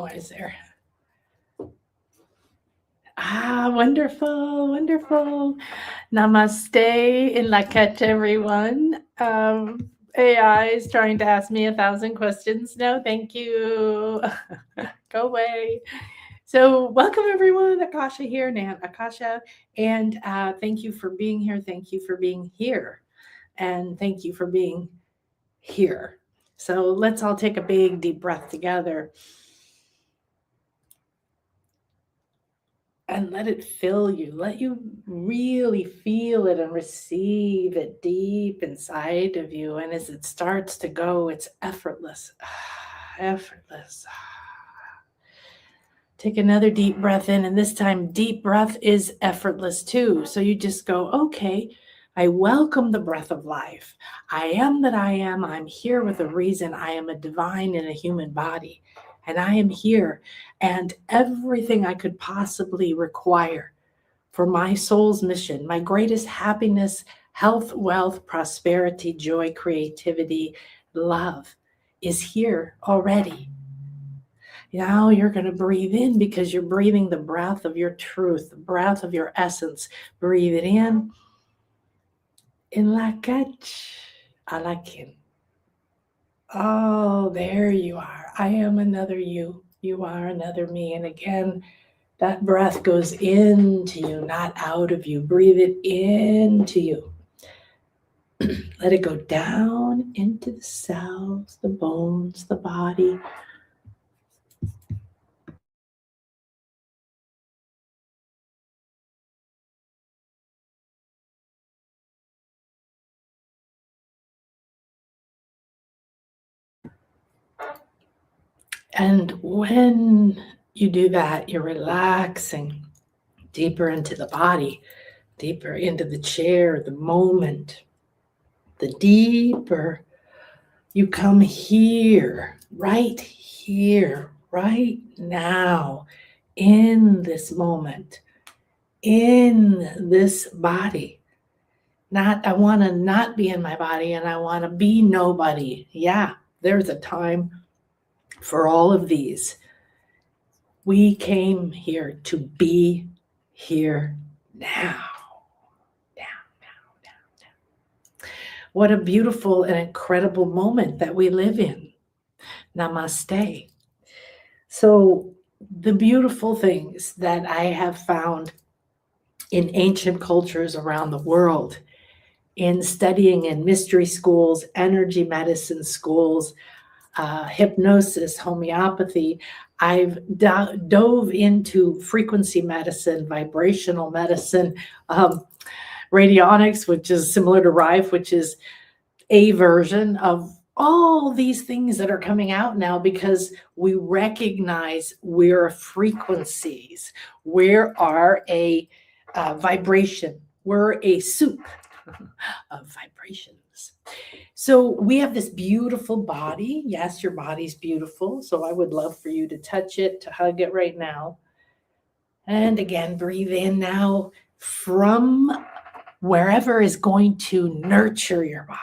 noise there. Wonderful, wonderful. Namaste in Laket, everyone. AI is trying to ask me 1,000 questions. No, thank you. Go away. So welcome, everyone. Akasha here, Akasha. And thank you for being here. Thank you for being here. And thank you for being here. So let's all take a big, deep breath together. And let it fill you. Let you really feel it and receive it deep inside of you. And as it starts to go, it's effortless. Effortless. Take another deep breath in. And this time, deep breath is effortless too. So you just go, okay, I welcome the breath of life. I am that I am. I'm here with a reason. I am a divine in a human body. And I am here, and everything I could possibly require for my soul's mission, my greatest happiness, health, wealth, prosperity, joy, creativity, love is here already. Now you're going to breathe in because you're breathing the breath of your truth, the breath of your essence. Breathe it in lakach, alakin. Oh, there you are. I am another you. You are another me. And again, that breath goes into you, not out of you. Breathe it into you. Let it go down into the cells, the bones, the body. And when you do that, you're relaxing deeper into the body, deeper into the chair, the moment. The deeper you come here, right now, in this moment, in this body. Not, I want to not be in my body and I want to be nobody. Yeah, there's a time for all of these. We came here to be here now. What a beautiful and incredible moment that we live in. Namaste. So the beautiful things that I have found in ancient cultures around the world, in studying in mystery schools, energy medicine schools, hypnosis, homeopathy, I've dove into frequency medicine, vibrational medicine, radionics, which is similar to Rife, which is a version of all these things that are coming out now because we recognize we're frequencies. We are a vibration. We're a soup of vibrations. So we have this beautiful body. Yes, your body's beautiful. So I would love for you to touch it, to hug it right now. And again, breathe in now from wherever is going to nurture your body.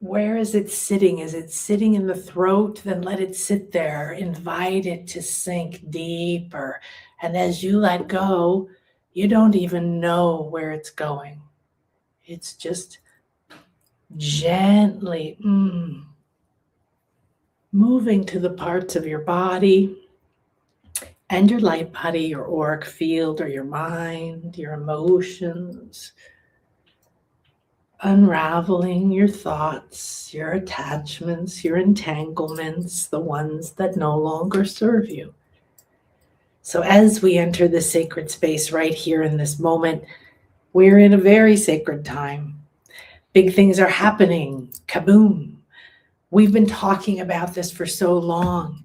Where is it sitting? Is it sitting in the throat? Then let it sit there. Invite it to sink deeper. And as you let go, you don't even know where it's going. It's just gently moving to the parts of your body and your light body, your auric field, or your mind, your emotions. Unraveling your thoughts, your attachments, your entanglements, the ones that no longer serve you. So as we enter the sacred space right here in this moment, we're in a very sacred time. Big things are happening. Kaboom. We've been talking about this for so long,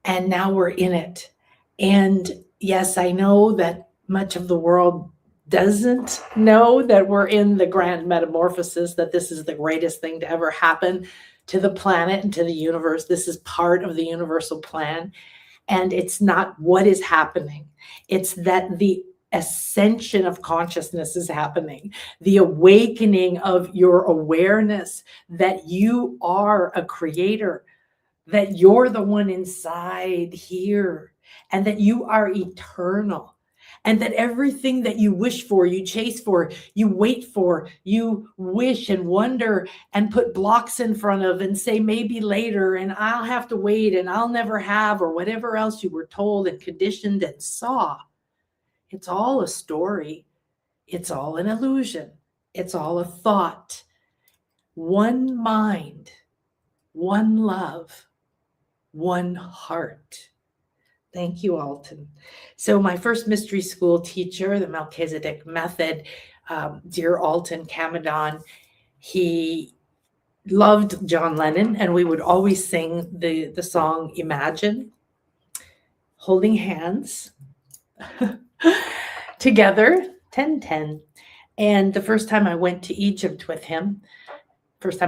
and now we're in it. And yes, I know that much of the world doesn't know that we're in the grand metamorphosis, that this is the greatest thing to ever happen to the planet and to the universe. This is part of the universal plan. And it's not what is happening. It's that the ascension of consciousness is happening, the awakening of your awareness that you are a creator, that you're the one inside here, and that you are eternal, and that everything that you wish for, you chase for, you wait for, you wish and wonder and put blocks in front of and say maybe later, and I'll have to wait, and I'll never have, or whatever else you were told and conditioned and saw. It's all a story. It's all an illusion. It's all a thought. One mind, one love, one heart. Thank you, Alton. So my first mystery school teacher, the Melchizedek method, dear Alton Camadon, he loved John Lennon, and we would always sing the song Imagine, holding hands together, 10-10. And the first time I went to Egypt with him, was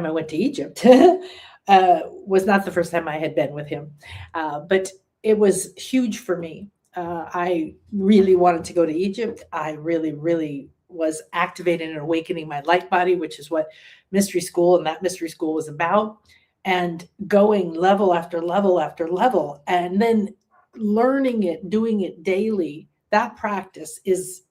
not the first time I had been with him, but it was huge for me. I really wanted to go to Egypt. I really, really was activating and awakening my light body, which is what mystery school and that mystery school was about, and going level after level after level, and then learning it, doing it daily. That practice is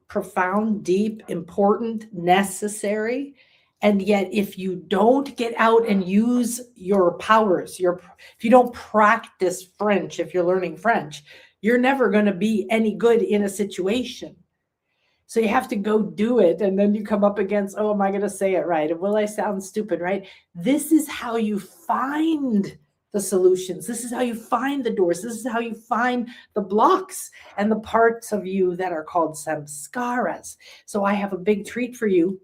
profound, deep, important, necessary. And yet, if you don't get out and use your powers, if you don't practice French, if you're learning French, you're never going to be any good in a situation. So you have to go do it. And then you come up against, oh, am I going to say it right? And will I sound stupid, right? This is how you find the solutions. This is how you find the doors. This is how you find the blocks and the parts of you that are called samskaras. So I have a big treat for you.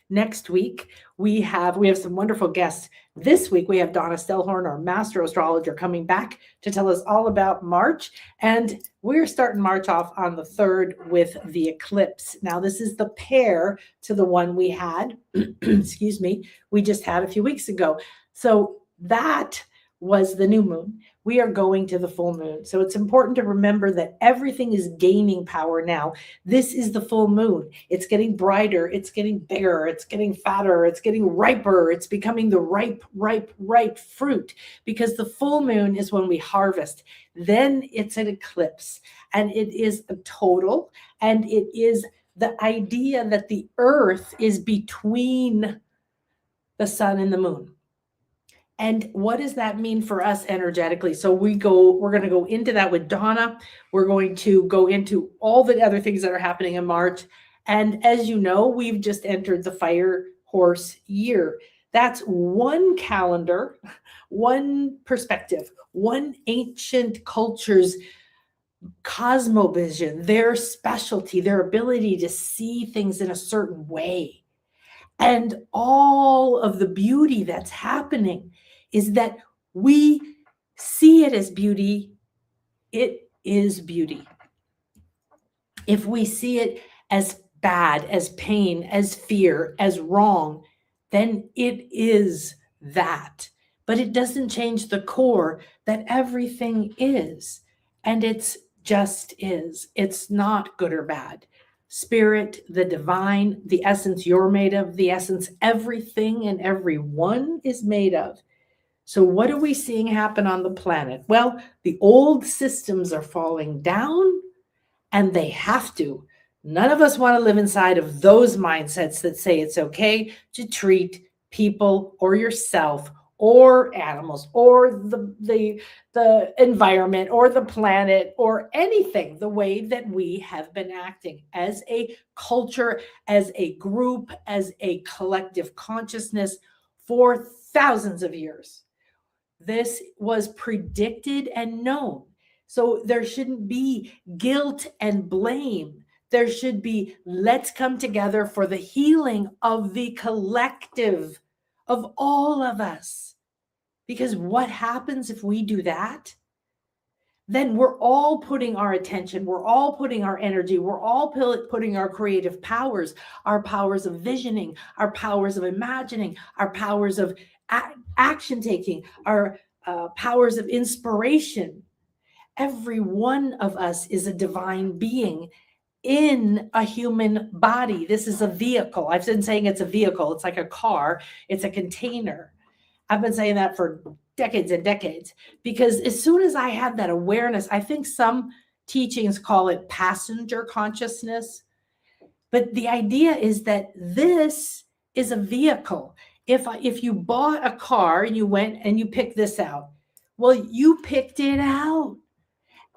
Next week, we have some wonderful guests. This week, we have Donna Stellhorn, our master astrologer, coming back to tell us all about March. And we're starting March off on the 3rd with the eclipse. Now, this is the pair to the one we had, we just had a few weeks ago. So that was the new moon. We are going to the full moon. So it's important to remember that everything is gaining power now. This is the full moon. It's getting brighter. It's getting bigger. It's getting fatter. It's getting riper. It's becoming the ripe fruit, because the full moon is when we harvest. Then it's an eclipse, and it is a total, and it is the idea that the earth is between the sun and the moon. And what does that mean for us energetically? So we're going to go into that with Donna. We're going to go into all the other things that are happening in March. And as you know, we've just entered the fire horse year. That's one calendar, one perspective, one ancient culture's cosmovision, their specialty, their ability to see things in a certain way. And all of the beauty that's happening is that we see it as beauty. It is beauty. If we see it as bad, as pain, as fear, as wrong, then it is that. But it doesn't change the core that everything is. And it's just is. It's not good or bad. Spirit, the divine, the essence you're made of, the essence everything and everyone is made of. So what are we seeing happen on the planet? Well, the old systems are falling down, and they have to. None of us want to live inside of those mindsets that say it's okay to treat people or yourself or animals or the environment or the planet or anything the way that we have been acting as a culture, as a group, as a collective consciousness for thousands of years. This was predicted and known. So there shouldn't be guilt and blame. There should be, let's come together for the healing of the collective, of all of us. Because what happens if we do that? Then we're all putting our attention, we're all putting our energy, we're all putting our creative powers, our powers of visioning, our powers of imagining, our powers of action taking, our powers of inspiration. Every one of us is a divine being, in a human body. This is a vehicle. I've been saying it's a vehicle. It's like a car. It's a container. I've been saying that for decades and decades, because as soon as I had that awareness, I think some teachings call it passenger consciousness. But the idea is that this is a vehicle. If you bought a car and you went and you picked this out, well, you picked it out.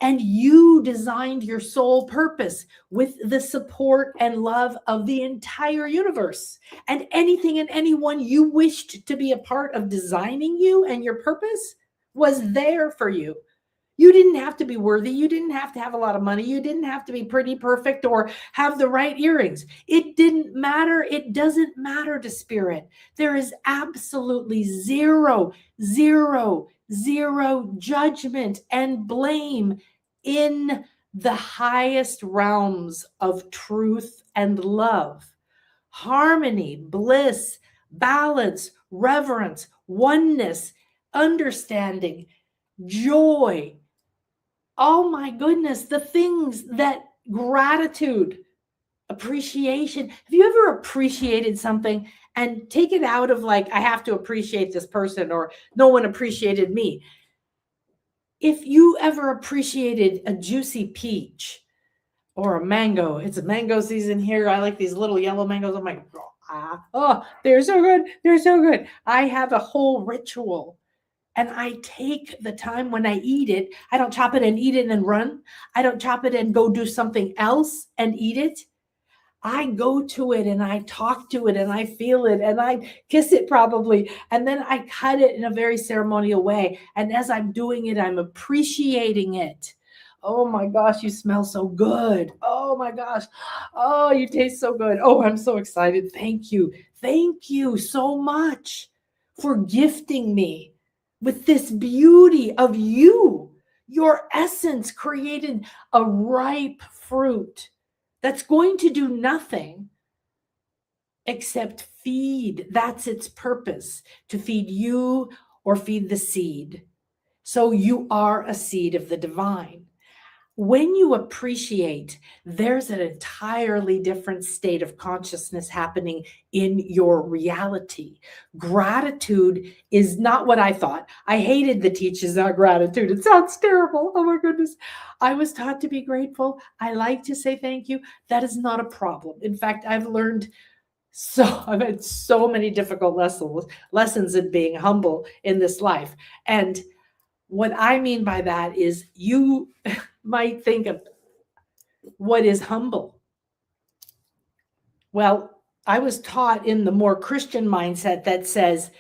And you designed your sole purpose with the support and love of the entire universe. And anything and anyone you wished to be a part of designing you and your purpose was there for you. You didn't have to be worthy. You didn't have to have a lot of money. You didn't have to be pretty perfect or have the right earrings. It didn't matter. It doesn't matter to spirit. There is absolutely zero judgment and blame in the highest realms of truth and love. Harmony, bliss, balance, reverence, oneness, understanding, joy. Oh my goodness, the things that gratitude, appreciation. Have you ever appreciated something and take it out of like, I have to appreciate this person or no one appreciated me? If you ever appreciated a juicy peach or a mango, it's a mango season here. I like these little yellow mangoes. I'm like, oh, they're so good. They're so good. I have a whole ritual. And I take the time when I eat it. I don't chop it and eat it and run. I don't chop it and go do something else and eat it. I go to it and I talk to it and I feel it and I kiss it probably. And then I cut it in a very ceremonial way. And as I'm doing it, I'm appreciating it. Oh my gosh, you smell so good. Oh my gosh. Oh, you taste so good. Oh, I'm so excited. Thank you. Thank you so much for gifting me with this beauty of you. Your essence created a ripe fruit that's going to do nothing except feed. That's its purpose, to feed you or feed the seed. So you are a seed of the divine. When you appreciate, there's an entirely different state of consciousness happening in your reality. Gratitude is not what I thought. I hated the teachings on gratitude. It sounds terrible. Oh my goodness. I was taught to be grateful. I like to say thank you. That is not a problem. In fact, I've had so many difficult lessons in being humble in this life. And what I mean by that is you might think of what is humble. Well, I was taught in the more Christian mindset that says,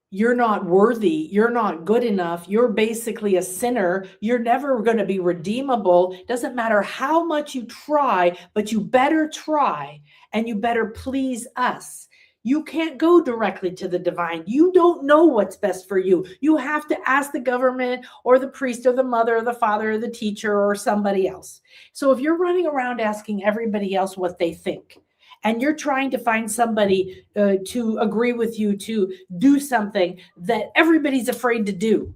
you're not worthy, you're not good enough, you're basically a sinner, you're never going to be redeemable. Doesn't matter how much you try, but you better try and you better please us. You can't go directly to the divine. You don't know what's best for you. You have to ask the government or the priest or the mother or the father or the teacher or somebody else. So if you're running around asking everybody else what they think, and you're trying to find somebody to agree with you to do something that everybody's afraid to do,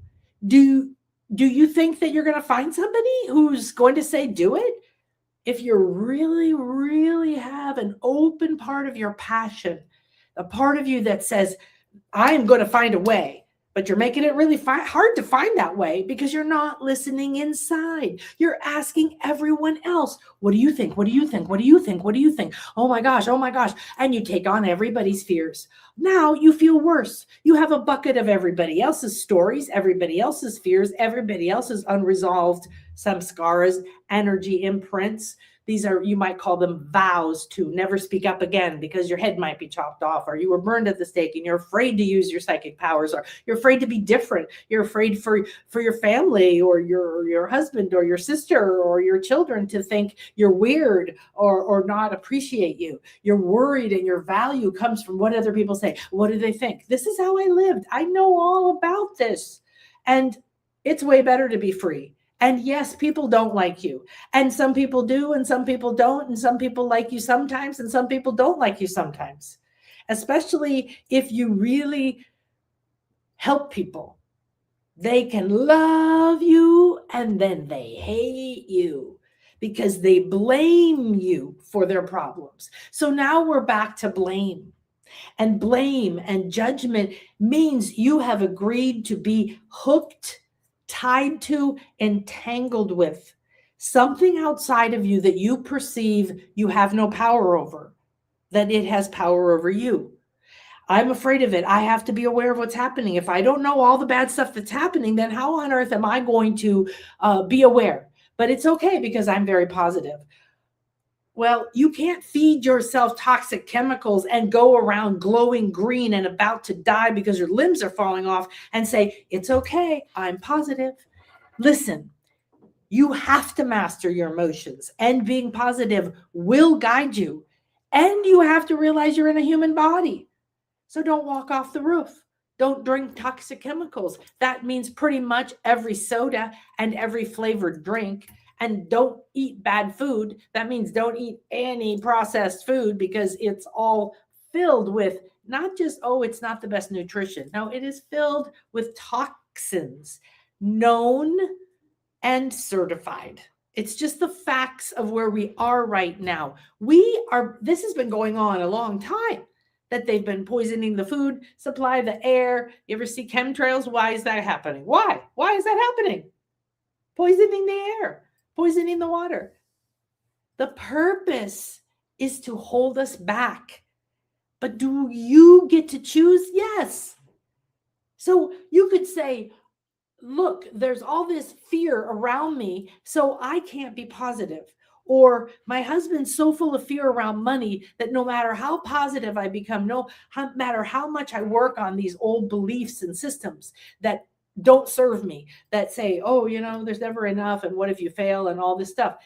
do you think that you're going to find somebody who's going to say do it? If you really, really have an open part of your passion, a part of you that says, I'm going to find a way, but you're making it really hard to find that way because you're not listening inside. You're asking everyone else, what do you think? What do you think? What do you think? What do you think? Oh my gosh. Oh my gosh. And you take on everybody's fears. Now you feel worse. You have a bucket of everybody else's stories, everybody else's fears, everybody else's unresolved samskaras, energy imprints. These are, you might call them vows to never speak up again because your head might be chopped off, or you were burned at the stake and you're afraid to use your psychic powers, or you're afraid to be different. You're afraid for your family or your husband or your sister or your children to think you're weird or not appreciate you. You're worried and your value comes from what other people say. What do they think? This is how I lived. I know all about this. And it's way better to be free. And yes, people don't like you. And some people do, and some people don't. And some people like you sometimes, and some people don't like you sometimes. Especially if you really help people. They can love you, and then they hate you. because they blame you for their problems. So now we're back to blame. And blame and judgment means you have agreed to be hooked, tied to, entangled with something outside of you that you perceive you have no power over, that it has power over you. I'm afraid of it. I have to be aware of what's happening. If I don't know all the bad stuff that's happening, then how on earth am I going to be aware? But it's okay because I'm very positive. Well, you can't feed yourself toxic chemicals and go around glowing green and about to die because your limbs are falling off and say, it's okay, I'm positive. Listen, you have to master your emotions, and being positive will guide you. And you have to realize you're in a human body. So don't walk off the roof. Don't drink toxic chemicals. That means pretty much every soda and every flavored drink. And don't eat bad food. That means don't eat any processed food, because it's all filled with not just, oh, it's not the best nutrition. No, it is filled with toxins, known and certified. It's just the facts of where we are right now. This has been going on a long time, that they've been poisoning the food supply, the air. You ever see chemtrails? Why is that happening? Why? Why is that happening? Poisoning the air, poisoning the water. The purpose is to hold us back. But do you get to choose? Yes. So you could say, look, there's all this fear around me, so I can't be positive. Or my husband's so full of fear around money that no matter how positive I become, no matter how much I work on these old beliefs and systems that don't serve me, that say, oh, there's never enough, and what if you fail, and all this stuff.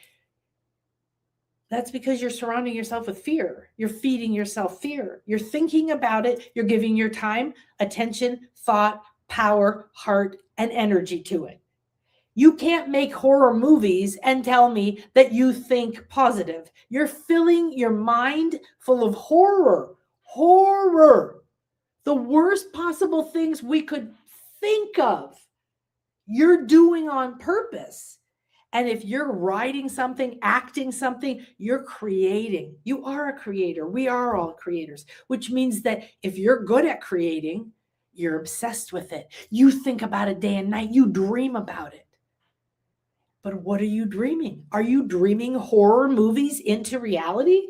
That's because you're surrounding yourself with fear. You're feeding yourself fear. You're thinking about it. You're giving your time, attention, thought, power, heart, and energy to it. You can't make horror movies and tell me that you think positive. You're filling your mind full of horror. Horror. The worst possible things we could think of. You're doing on purpose. And if you're writing something, acting something, you're creating. You are a creator. We are all creators, which means that if you're good at creating, you're obsessed with it. You think about it day and night. You dream about it. But what are you dreaming? Are you dreaming horror movies into reality?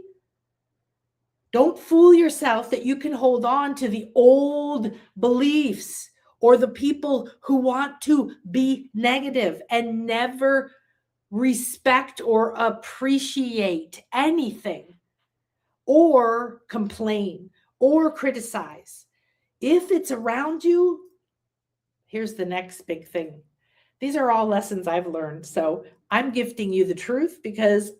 Don't fool yourself that you can hold on to the old beliefs or the people who want to be negative and never respect or appreciate anything, or complain or criticize. If it's around you, here's the next big thing. These are all lessons I've learned. So I'm gifting you the truth, because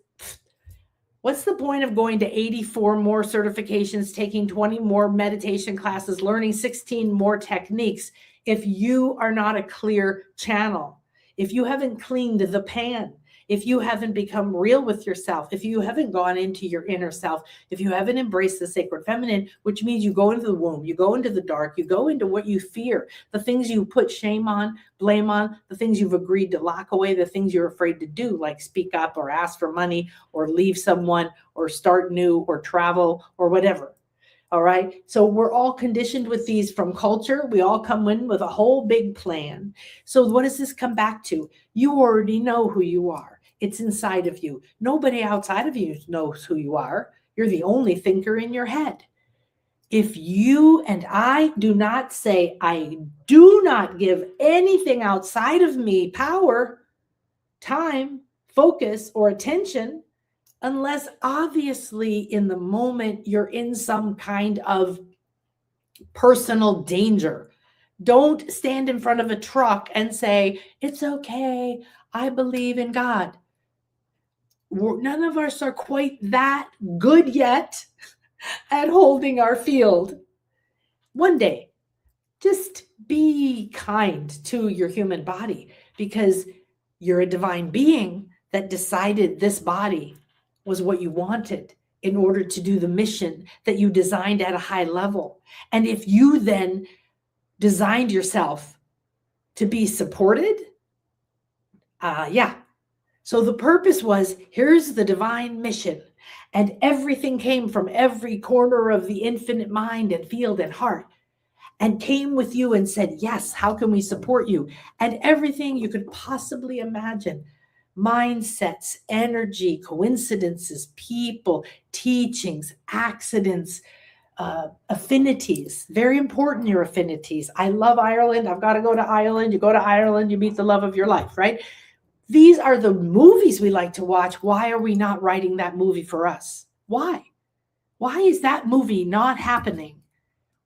what's the point of going to 84 more certifications, taking 20 more meditation classes, learning 16 more techniques if you are not a clear channel, if you haven't cleaned the pan, if you haven't become real with yourself, if you haven't gone into your inner self, if you haven't embraced the sacred feminine, which means you go into the womb, you go into the dark, you go into what you fear, the things you put shame on, blame on, the things you've agreed to lock away, the things you're afraid to do, like speak up or ask for money or leave someone or start new or travel or whatever. All right. So we're all conditioned with these from culture. We all come in with a whole big plan. So what does this come back to? You already know who you are. It's inside of you. Nobody outside of you knows who you are. You're the only thinker in your head. If you and I do not say, I do not give anything outside of me power, time, focus, or attention, unless obviously in the moment you're in some kind of personal danger. Don't stand in front of a truck and say, it's okay, I believe in God. None of us are quite that good yet at holding our field. One day, just be kind to your human body, because you're a divine being that decided this body was what you wanted in order to do the mission that you designed at a high level. And if you then designed yourself to be supported, So the purpose was, here's the divine mission. And everything came from every corner of the infinite mind and field and heart, and came with you and said, yes, how can we support you? And everything you could possibly imagine, mindsets, energy, coincidences, people, teachings, accidents, affinities. Very important, your affinities. I love Ireland. I've got to go to Ireland. You go to Ireland, you meet the love of your life, right? These are the movies we like to watch. Why are we not writing that movie for us? Why? Why is that movie not happening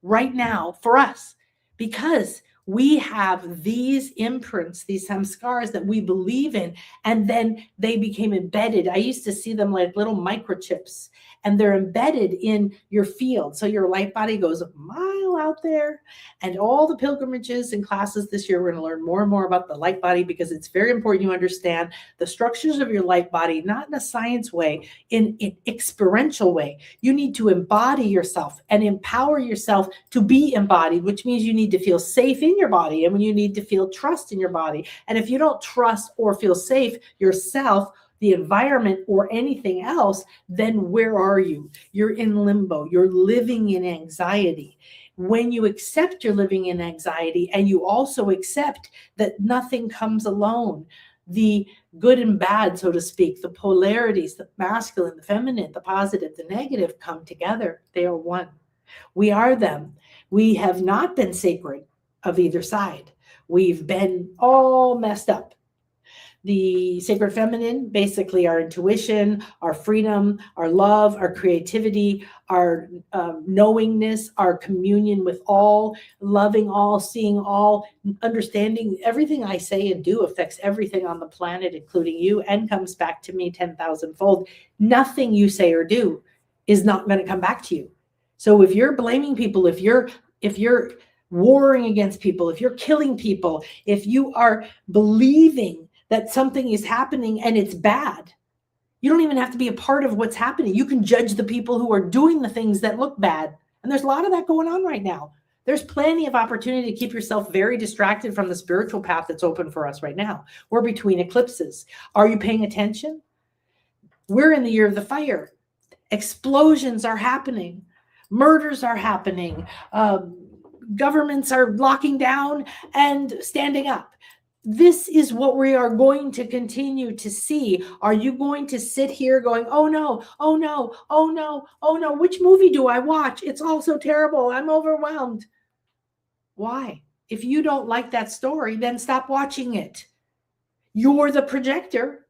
right now for us? Because we have these imprints, these samskars that we believe in, and then they became embedded. I used to see them like little microchips, and they're embedded in your field. So your light body goes a mile out there, and all the pilgrimages and classes this year, we're going to learn more and more about the light body, because it's very important you understand the structures of your light body, not in a science way, in an experiential way. You need to embody yourself and empower yourself to be embodied, which means you need to feel safe in your body, and when you need to feel trust in your body. And if you don't trust or feel safe yourself, the environment, or anything else, then where are you? You're in limbo. You're living in anxiety. When you accept you're living in anxiety, and you also accept that nothing comes alone, the good and bad, so to speak, the polarities, the masculine, the feminine, the positive, the negative come together. They are one. We are them. We have not been sacred of either side. We've been all messed up. The sacred feminine, basically our intuition, our freedom, our love, our creativity, our knowingness, our communion with all, loving all, seeing all, understanding everything I say and do affects everything on the planet, including you, and comes back to me 10,000-fold. Nothing you say or do is not going to come back to you. So if you're blaming people, if you're warring against people, if you're killing people, if you are believing that something is happening and it's bad, you don't even have to be a part of what's happening. You can judge the people who are doing the things that look bad. And there's a lot of that going on right now. There's plenty of opportunity to keep yourself very distracted from the spiritual path that's open for us right now. We're between eclipses. Are you paying attention? We're in the year of the fire. Explosions are happening. Murders are happening. Governments are locking down and standing up. This is what we are going to continue to see. Are you going to sit here going, oh no, oh no, oh no, oh no, which movie do I watch? It's all so terrible. I'm overwhelmed. Why? If you don't like that story, then stop watching it. You're the projector.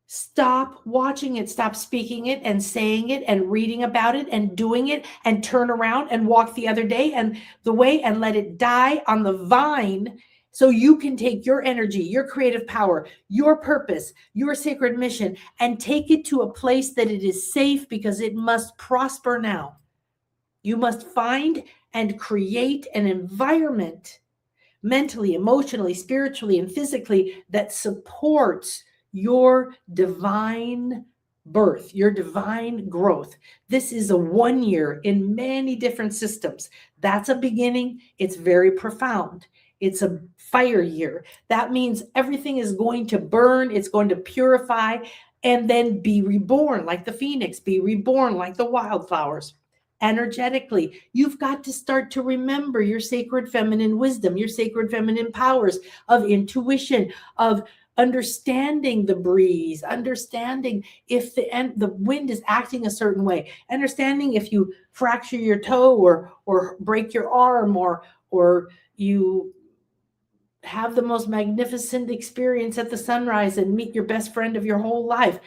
Stop watching it. Stop speaking it and saying it and reading about it and doing it, and turn around and walk the other day and the way, and let it die on the vine, so you can take your energy, your creative power, your purpose, your sacred mission, and take it to a place that it is safe, because it must prosper now. You must find and create an environment, mentally, emotionally, spiritually, and physically, that supports your divine birth, your divine growth. This is a 1 year in many different systems. That's a beginning. It's very profound. It's a fire year. That means everything is going to burn. It's going to purify and then be reborn like the phoenix, be reborn like the wildflowers. Energetically, you've got to start to remember your sacred feminine wisdom, your sacred feminine powers of intuition, of understanding the breeze, understanding if the wind is acting a certain way, understanding if you fracture your toe or break your arm or you have the most magnificent experience at the sunrise and meet your best friend of your whole life.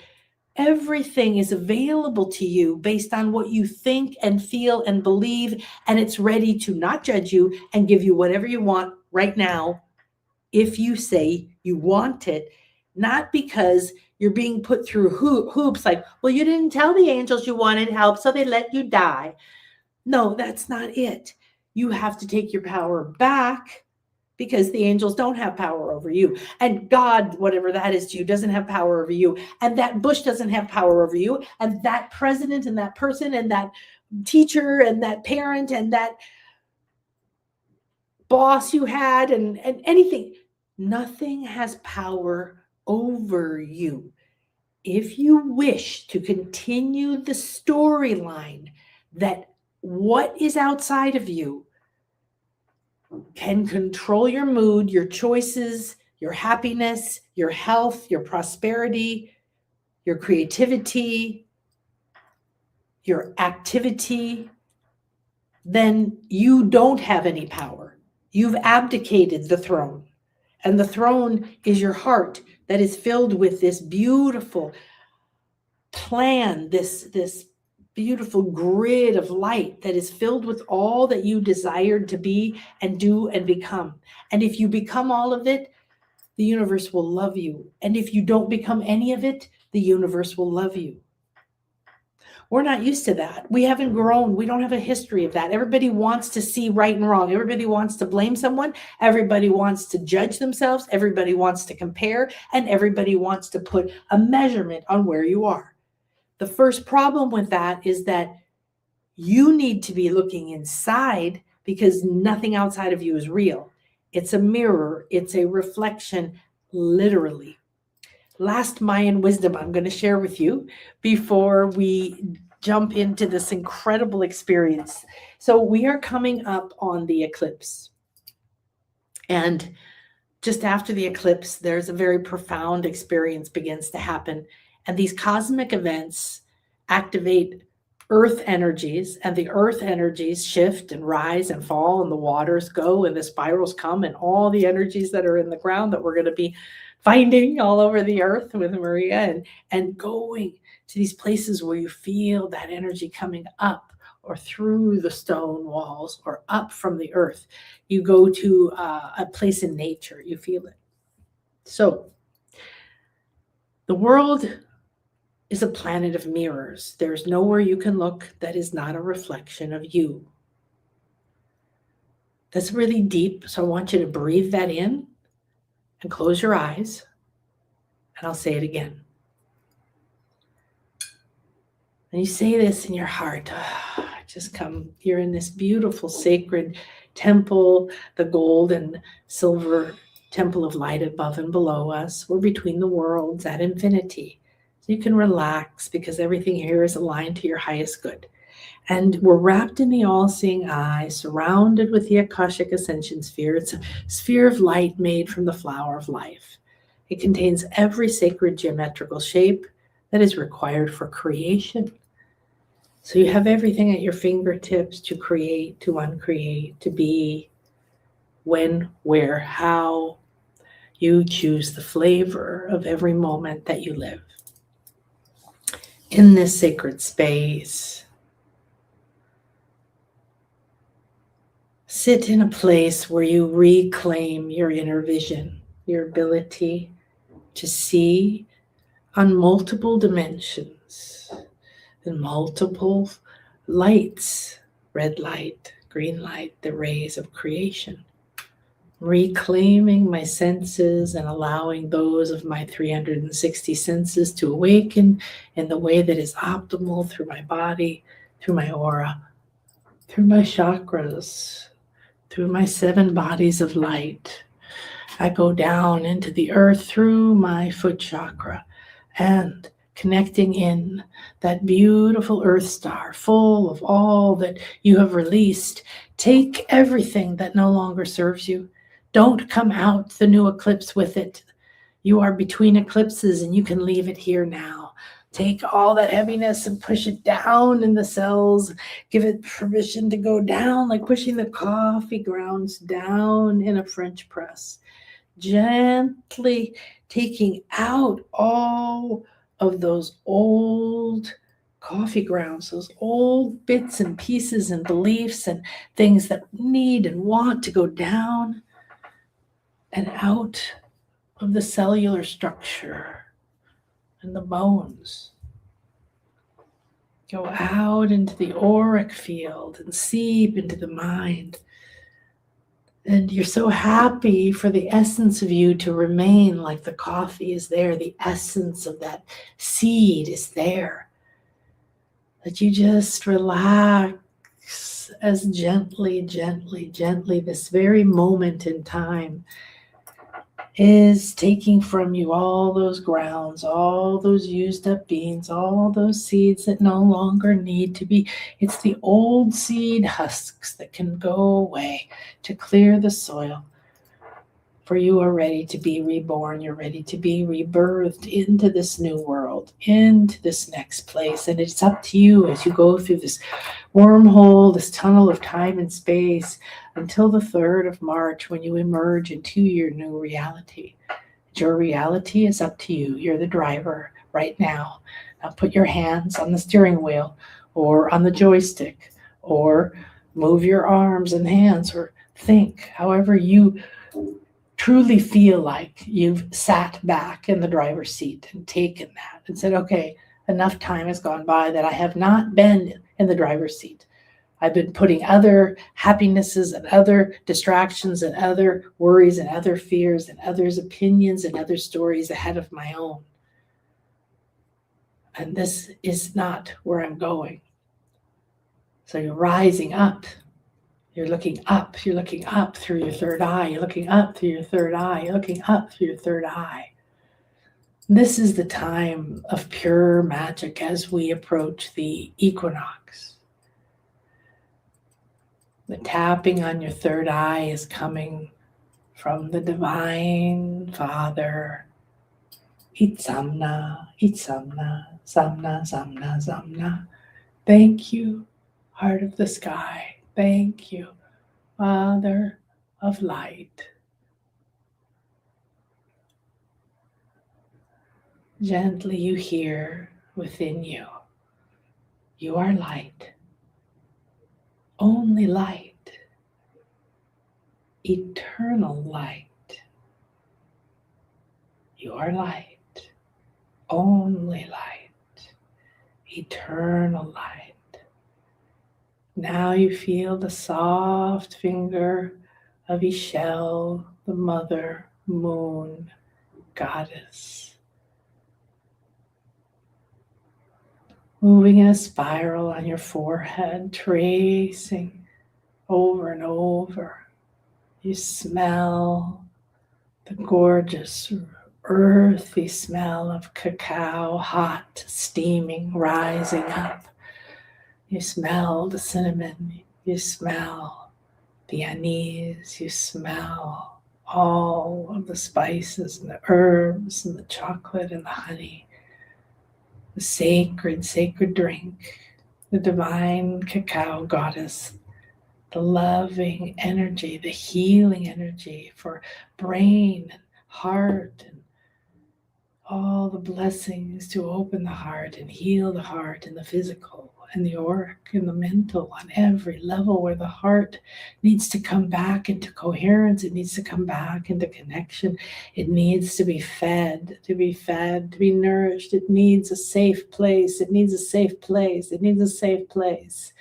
Everything is available to you based on what you think and feel and believe, and it's ready to not judge you and give you whatever you want right now if you say you want it, not because you're being put through hoops like, well, you didn't tell the angels you wanted help, so they let you die. No, that's not it. You have to take your power back, because the angels don't have power over you. And God, whatever that is to you, doesn't have power over you. And that bush doesn't have power over you. And that president and that person and that teacher and that parent and that boss you had and anything, nothing has power over you. If you wish to continue the storyline that what is outside of you can control your mood, your choices, your happiness, your health, your prosperity, your creativity, your activity, then you don't have any power. You've abdicated the throne. And the throne is your heart that is filled with this beautiful plan, this beautiful grid of light that is filled with all that you desired to be and do and become. And if you become all of it, the universe will love you. And if you don't become any of it, the universe will love you. We're not used to that. We haven't grown. We don't have a history of that. Everybody wants to see right and wrong. Everybody wants to blame someone. Everybody wants to judge themselves. Everybody wants to compare. And everybody wants to put a measurement on where you are. The first problem with that is that you need to be looking inside because nothing outside of you is real. It's a mirror. It's a reflection, literally. Last Mayan wisdom I'm going to share with you before we jump into this incredible experience. So we are coming up on the eclipse. And just after the eclipse, there's a very profound experience begins to happen. And these cosmic events activate earth energies, and the earth energies shift and rise and fall, and the waters go, and the spirals come, and all the energies that are in the ground that we're going to be finding all over the earth with Maria, and going to these places where you feel that energy coming up or through the stone walls or up from the earth. You go to a place in nature, you feel it. So the world is a planet of mirrors. There's nowhere you can look that is not a reflection of you. That's really deep, so I want you to breathe that in and close your eyes, and I'll say it again. And you say this in your heart. Just come. You're in this beautiful sacred temple, the gold and silver temple of light above and below us. We're between the worlds at infinity. So you can relax because everything here is aligned to your highest good. And we're wrapped in the all-seeing eye, surrounded with the Akashic Ascension Sphere. It's a sphere of light made from the flower of life. It contains every sacred geometrical shape that is required for creation. So you have everything at your fingertips to create, to uncreate, to be, when, where, how. You choose the flavor of every moment that you live. In this sacred space, sit in a place where you reclaim your inner vision, your ability to see on multiple dimensions and multiple lights, red light, green light, the rays of creation. Reclaiming my senses and allowing those of my 360 senses to awaken in the way that is optimal through my body, through my aura, through my chakras, through my 7 bodies of light. I go down into the earth through my foot chakra and connecting in that beautiful earth star full of all that you have released. Take everything that no longer serves you. Don't come out the new eclipse with it. You are between eclipses and you can leave it here now. Take all that heaviness and push it down in the cells. Give it permission to go down like pushing the coffee grounds down in a French press. Gently taking out all of those old coffee grounds, those old bits and pieces and beliefs and things that need and want to go down and out of the cellular structure and the bones. Go out into the auric field and seep into the mind. And you're so happy for the essence of you to remain like the coffee is there. The essence of that seed is there. That you just relax as gently, this very moment in time is taking from you all those grounds, all those used up beans, all those seeds that no longer need to be. It's the old seed husks that can go away to clear the soil. For you are ready to be reborn. You're ready to be rebirthed into this new world, into this next place. And it's up to you as you go through this wormhole, this tunnel of time and space, until the 3rd of March, when you emerge into your new reality. Your reality is up to you. You're the driver right now. Now put your hands on the steering wheel or on the joystick, or move your arms and hands, or think however you truly feel like you've sat back in the driver's seat and taken that and said, okay, enough time has gone by that I have not been in the driver's seat. I've been putting other happinesses and other distractions and other worries and other fears and others' opinions and other stories ahead of my own. And this is not where I'm going. So you're rising up. You're looking up through your third eye. You're looking up through your third eye. You're looking up through your third eye. This is the time of pure magic as we approach the equinox. The tapping on your third eye is coming from the Divine Father. Itzamna, Itzamna, Zamna, Zamna, Zamna. Thank you, Heart of the Sky. Thank you, Father of Light. Gently you hear within you, you are light, only light, eternal light. You are light, only light, eternal light. Now you feel the soft finger of Ishel, the mother moon goddess, moving in a spiral on your forehead, tracing over and over. You smell the gorgeous earthy smell of cacao, hot, steaming, rising up. You smell the cinnamon, you smell the anise, you smell all of the spices and the herbs and the chocolate and the honey, the sacred, sacred drink, the divine cacao goddess, the loving energy, the healing energy for brain and heart, and all the blessings to open the heart and heal the heart and the physical and the auric and the mental on every level, where the heart needs to come back into coherence. It needs to come back into connection. It needs to be fed, to be nourished. It needs a safe place. It needs a safe place. It needs a safe place.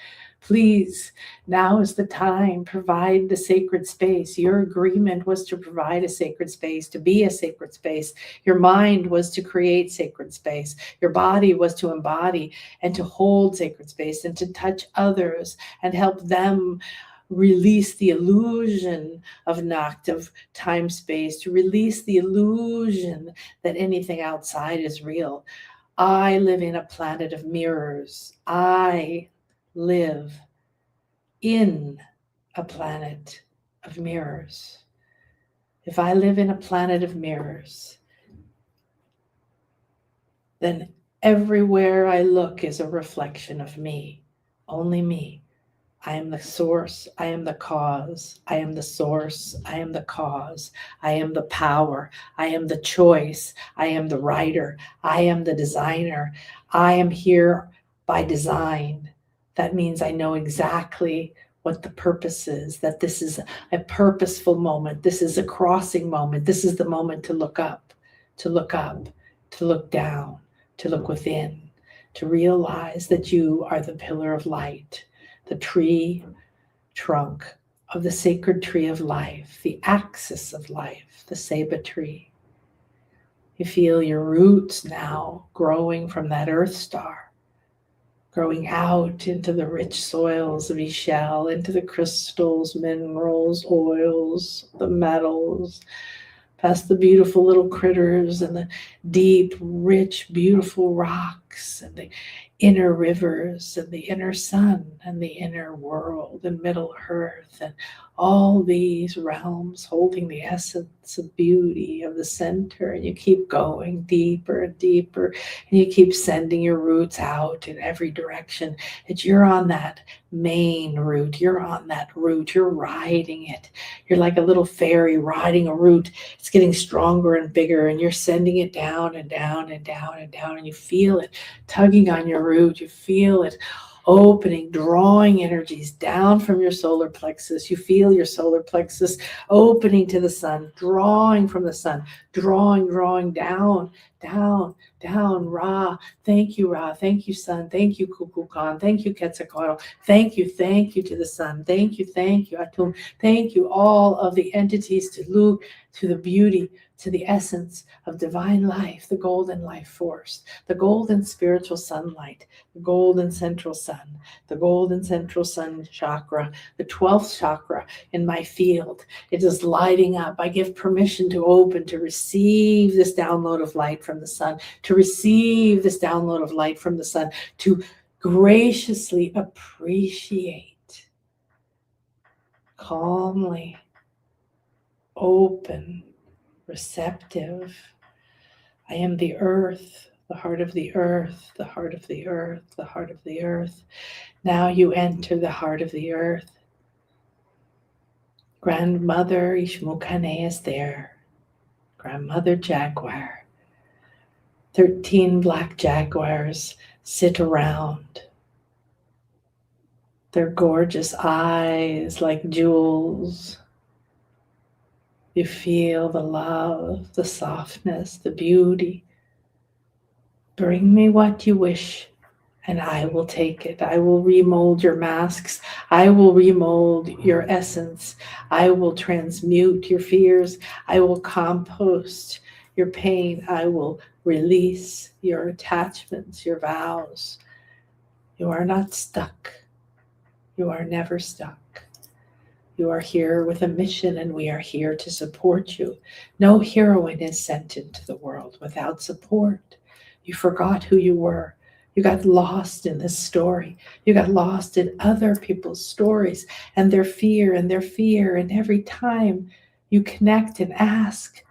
Please, now is the time. Provide the sacred space. Your agreement was to provide a sacred space, to be a sacred space. Your mind was to create sacred space. Your body was to embody and to hold sacred space and to touch others and help them release the illusion of Nacht, of time space, to release the illusion that anything outside is real. I live in a planet of mirrors. I live in a planet of mirrors. If I live in a planet of mirrors, then everywhere I look is a reflection of me, only me. I am the source, I am the cause, I am the source, I am the cause, I am the power, I am the choice, I am the writer, I am the designer, I am here by design. That means I know exactly what the purpose is, that this is a purposeful moment. This is a crossing moment. This is the moment to look up, to look up, to look down, to look within, to realize that you are the pillar of light, the tree trunk of the sacred tree of life, the axis of life, the Seba tree. You feel your roots now growing from that earth star, growing out into the rich soils of Ishel, into the crystals, minerals, oils, the metals, past the beautiful little critters and the deep, rich, beautiful rocks and the inner rivers and the inner sun and the inner world and Middle Earth and all these realms holding the essence of beauty of the center. And you keep going deeper and deeper, and you keep sending your roots out in every direction. And you're on that main route. You're on that route. You're riding it. You're like a little fairy riding a route. It's getting stronger and bigger, and you're sending it down and down and down and down, and you feel it tugging on your root. You feel it opening, drawing energies down from your solar plexus. You feel your solar plexus opening to the sun, drawing from the sun, drawing down, down, down. Ra, thank you, Ra. Thank you, sun. Thank you, Kukulkan. Thank you, Quetzalcoatl. Thank you to the sun. Thank you, Atum. Thank you, all of the entities, to Lu, to the beauty, to the essence of divine life, the golden life force, the golden spiritual sunlight, the golden central sun, the golden central sun chakra, the 12th chakra in my field. It is lighting up. I give permission to open, to receive this download of light from the sun, to receive this download of light from the sun, to graciously appreciate, calmly, open, receptive. I am the earth, the heart of the earth, the heart of the earth, the heart of the earth. Now you enter the heart of the earth. Grandmother Ishmukane is there. Grandmother Jaguar. 13 black jaguars sit around. Their gorgeous eyes like jewels. You feel the love, the softness, the beauty. Bring me what you wish, and I will take it. I will remold your masks. I will remold your essence. I will transmute your fears. I will compost your pain. I will release your attachments, your vows. You are not stuck. You are never stuck. You are here with a mission, and we are here to support you. No heroine is sent into the world without support. You forgot who you were. You got lost in this story. You got lost in other people's stories and their fear. And every time you connect and ask,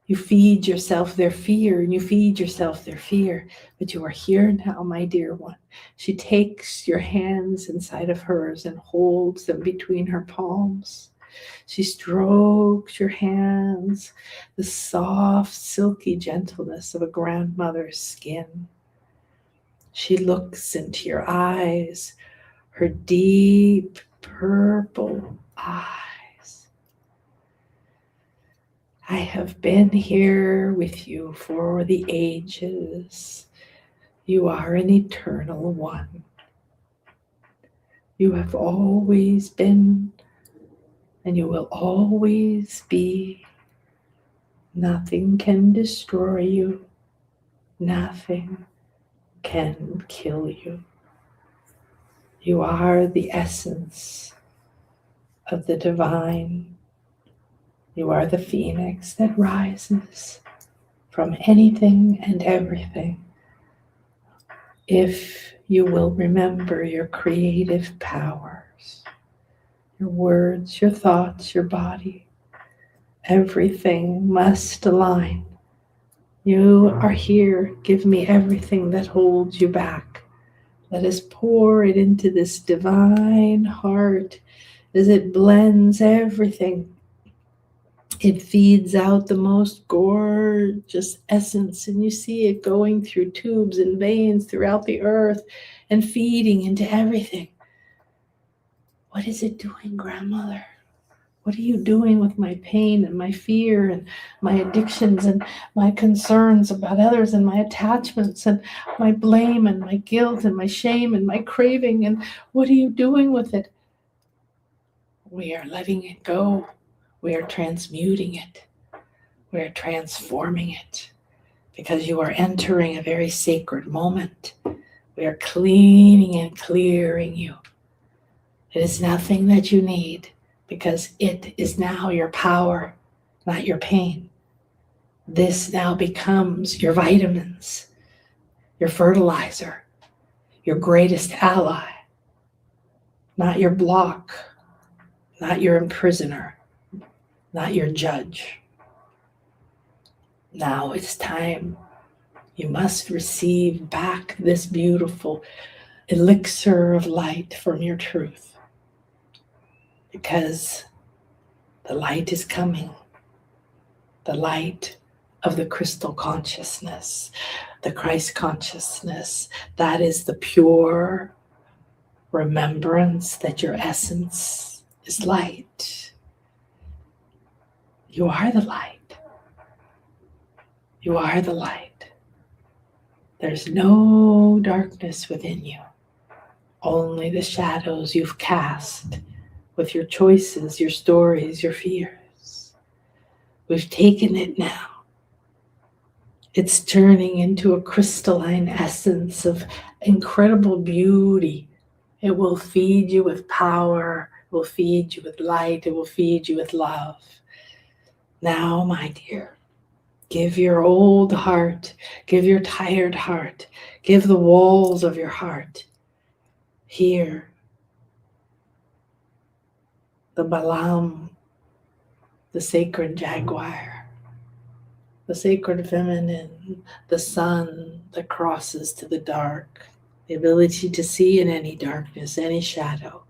you feed yourself their fear, and you feed yourself their fear. But you are here now, my dear one. She takes your hands inside of hers and holds them between her palms. She strokes your hands, the soft, silky gentleness of a grandmother's skin. She looks into your eyes, her deep purple eyes. I have been here with you for the ages. You are an eternal one. You have always been, and you will always be. Nothing can destroy you. Nothing can kill you. You are the essence of the divine. You are the phoenix that rises from anything and everything. If you will remember your creative powers, your words, your thoughts, your body, everything must align. You are here. Give me everything that holds you back. Let us pour it into this divine heart as it blends everything. It feeds out the most gorgeous essence, and you see it going through tubes and veins throughout the earth and feeding into everything. What is it doing, grandmother? What are you doing with my pain and my fear and my addictions and my concerns about others and my attachments and my blame and my guilt and my shame and my craving? And what are you doing with it? We are letting it go. We are transmuting it. We are transforming it because you are entering a very sacred moment. We are cleaning and clearing you. It is nothing that you need because it is now your power. not your pain. This now becomes your vitamins, your fertilizer, your greatest ally, not your block, not your imprisoner, not your judge. Now it's time. You must receive back this beautiful elixir of light from your truth, because the light is coming. The light of the crystal consciousness, the Christ consciousness. That is the pure remembrance that your essence is light. You are the light. You are the light. There's no darkness within you, only the shadows you've cast with your choices, your stories, your fears. We've taken it now. It's turning into a crystalline essence of incredible beauty. It will feed you with power. It will feed you with light. It will feed you with love. Now, my dear, give your old heart, give your tired heart, give the walls of your heart. Here, the Balaam, the sacred jaguar, the sacred feminine, the sun that crosses to the dark, the ability to see in any darkness, any shadow.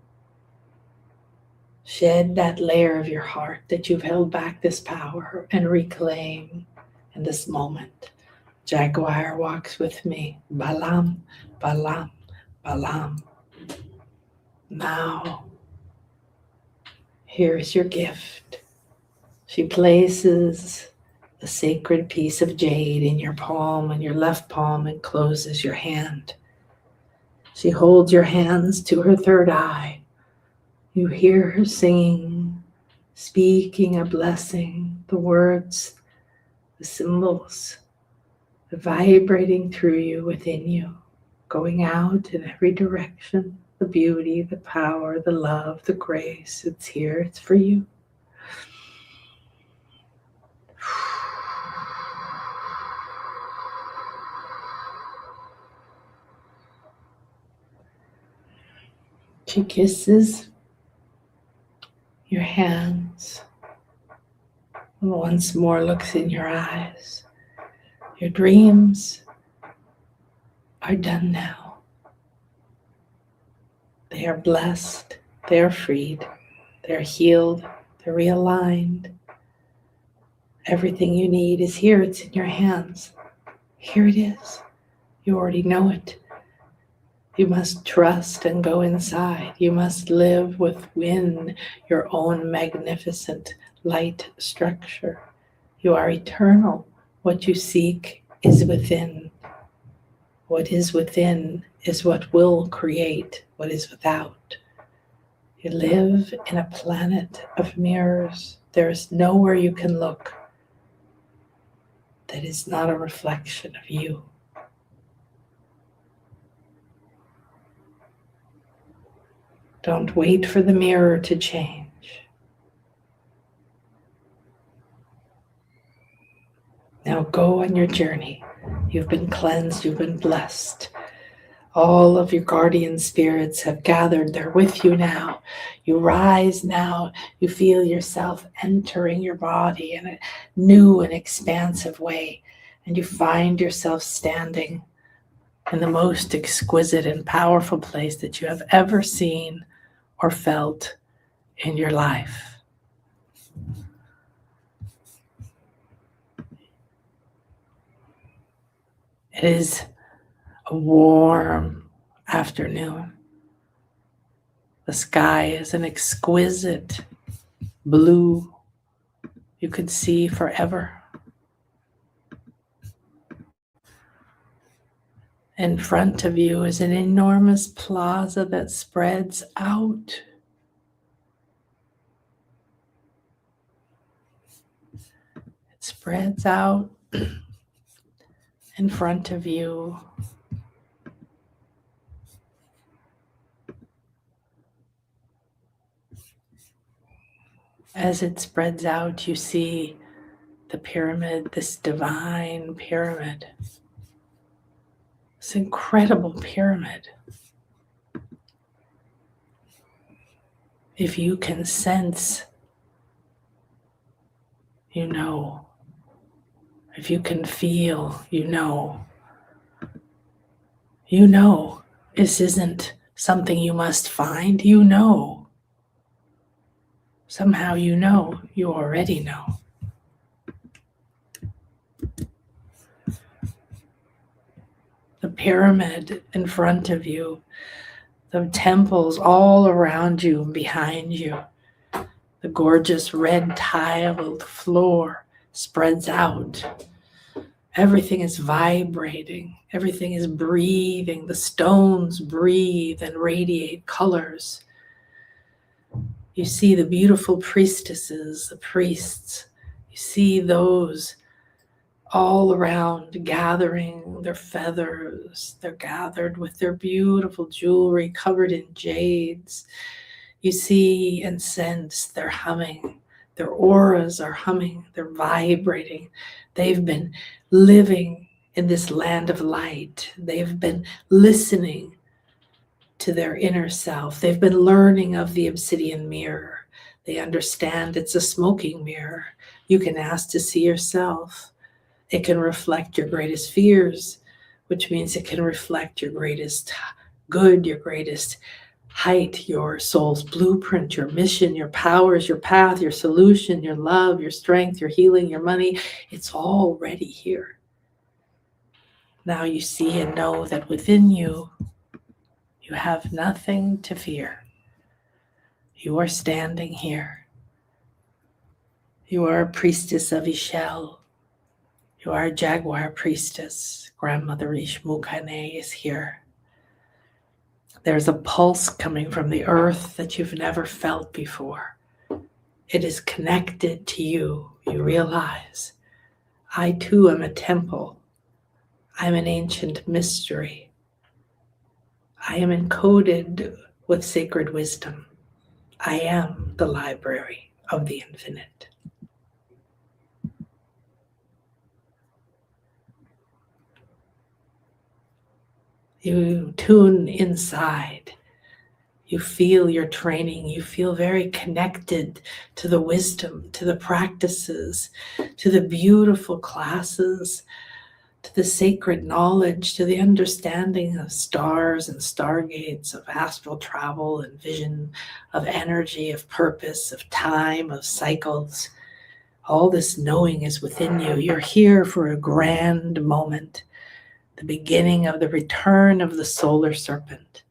Shed that layer of your heart that you've held back this power and reclaim in this moment. Jaguar walks with me. Balaam, Balaam, Balaam. Now, here is your gift. She places the sacred piece of jade in your palm, in your left palm, and closes your hand. She holds your hands to her third eye. You hear her singing, speaking a blessing, the words, the symbols, vibrating through you, within you, going out in every direction. The beauty, the power, the love, the grace, it's here, it's for you. She kisses your hands and once more looks in your eyes. Your dreams are done now. They are blessed, they are freed, they're healed, they're realigned. Everything you need is here, it's in your hands. Here it is. You already know it. You must trust and go inside. You must live within your own magnificent light structure. You are eternal. What you seek is within. What is within is what will create what is without. You live in a planet of mirrors. There is nowhere you can look that is not a reflection of you. Don't wait for the mirror to change. Now go on your journey. You've been cleansed, you've been blessed. All of your guardian spirits have gathered. They're with you now. You rise now. You feel yourself entering your body in a new and expansive way. And you find yourself standing in the most exquisite and powerful place that you have ever seen or felt in your life. It is a warm afternoon. The sky is an exquisite blue you could see forever. In front of you is an enormous plaza that spreads out. It spreads out in front of you. As it spreads out, you see the pyramid, this divine pyramid, this incredible pyramid. If you can sense, you know. If you can feel, you know. You know. This isn't something you must find, you know. Somehow you know, you already know. The pyramid in front of you, the temples all around you and behind you, the gorgeous red tiled floor spreads out. Everything is vibrating. Everything is breathing. The stones breathe and radiate colors. You see the beautiful priestesses, the priests. You see those all around gathering their feathers. They're gathered with their beautiful jewelry covered in jades. You see and sense they're humming. Their auras are humming. They're vibrating. They've been living in this land of light. They've been listening to their inner self. They've been learning of the obsidian mirror. They understand it's a smoking mirror. You can ask to see yourself. It can reflect your greatest fears, which means it can reflect your greatest good, your greatest height, your soul's blueprint, your mission, your powers, your path, your solution, your love, your strength, your healing, your money. It's already here. Now you see and know that within you, you have nothing to fear. You are standing here. You are a priestess of Ishel. You are a jaguar priestess. Grandmother Ishmukane is here. There's a pulse coming from the earth that you've never felt before. It is connected to you. You realize, I too am a temple. I'm an ancient mystery. I am encoded with sacred wisdom. I am the library of the infinite. You tune inside. You feel your training. You feel very connected to the wisdom, to the practices, to the beautiful classes, to the sacred knowledge, to the understanding of stars and stargates, of astral travel and vision, of energy, of purpose, of time, of cycles. All this knowing is within you. You're here for a grand moment, the beginning of the return of the solar serpent,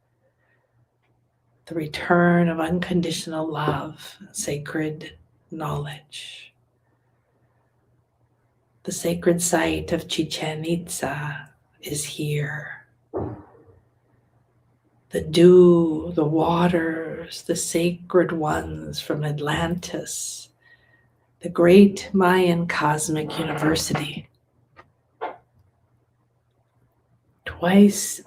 the return of unconditional love, sacred knowledge. The sacred site of Chichén Itzá is here. The dew, the waters, the sacred ones from Atlantis, the great Mayan cosmic university. Twice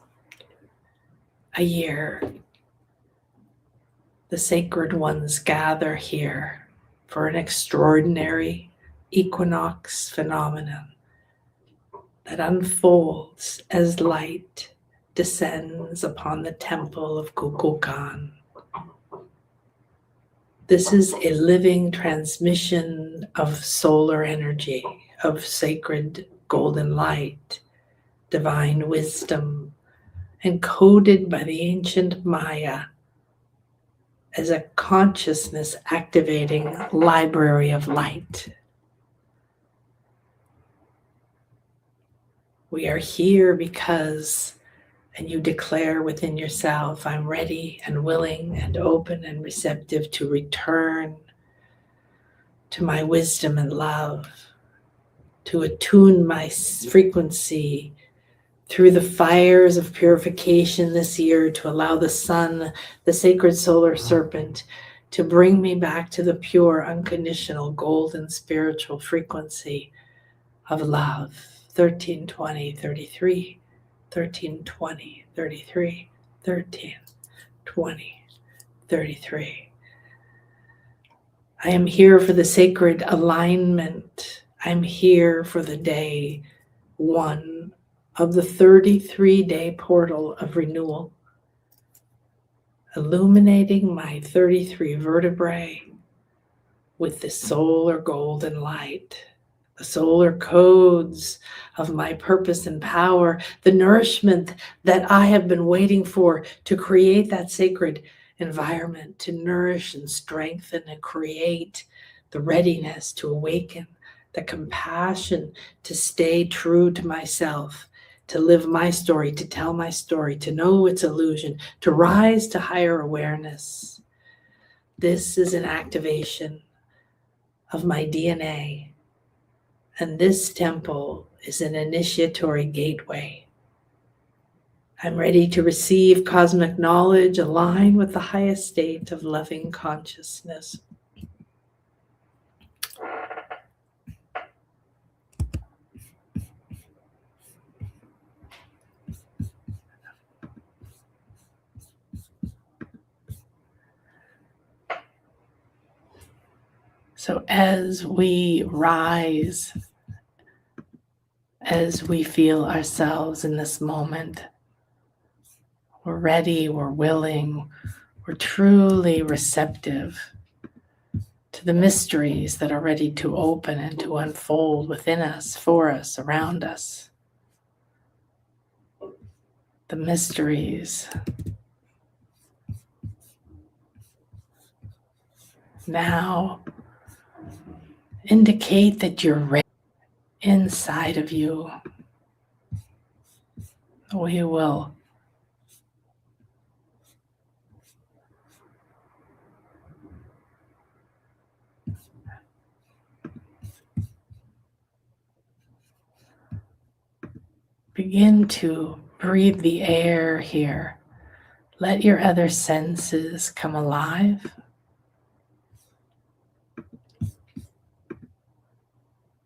a year, the sacred ones gather here for an extraordinary equinox phenomenon that unfolds as light descends upon the Temple of Kukulkan. This is a living transmission of solar energy, of sacred golden light, divine wisdom, encoded by the ancient Maya as a consciousness activating library of light. We are here because, and you declare within yourself, I'm ready and willing and open and receptive to return to my wisdom and love, to attune my frequency through the fires of purification this year, to allow the sun, the sacred solar serpent, to bring me back to the pure, unconditional, golden spiritual frequency of love. 1320, 33, 1320, 33, 1320, 33. I am here for the sacred alignment. I'm here for the day 1 of the 33-day portal of renewal, illuminating my 33 vertebrae with the solar golden light, the solar codes of my purpose and power, the nourishment that I have been waiting for to create that sacred environment, to nourish and strengthen and create the readiness to awaken, the compassion to stay true to myself, to live my story, to tell my story, to know its illusion, to rise to higher awareness. This is an activation of my DNA. And this temple is an initiatory gateway. I'm ready to receive cosmic knowledge aligned with the highest state of loving consciousness. So as we rise, as we feel ourselves in this moment, we're ready, we're willing, we're truly receptive to the mysteries that are ready to open and to unfold within us, for us, around us. The mysteries. Now, indicate that you're ready inside of you. We will begin to breathe the air here. Let your other senses come alive.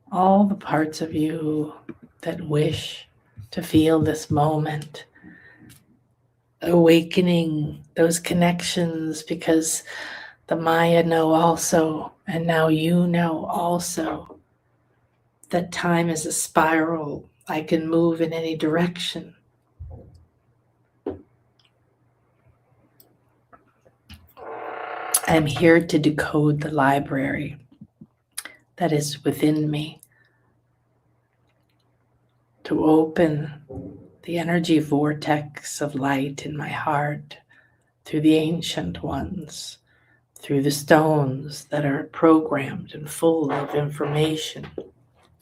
All the parts of you that wish to feel this moment, awakening those connections, because the Maya know also, and now you know also, that time is a spiral. I can move in any direction. I'm here to decode the library that is within me, to open the energy vortex of light in my heart through the ancient ones, through the stones that are programmed and full of information,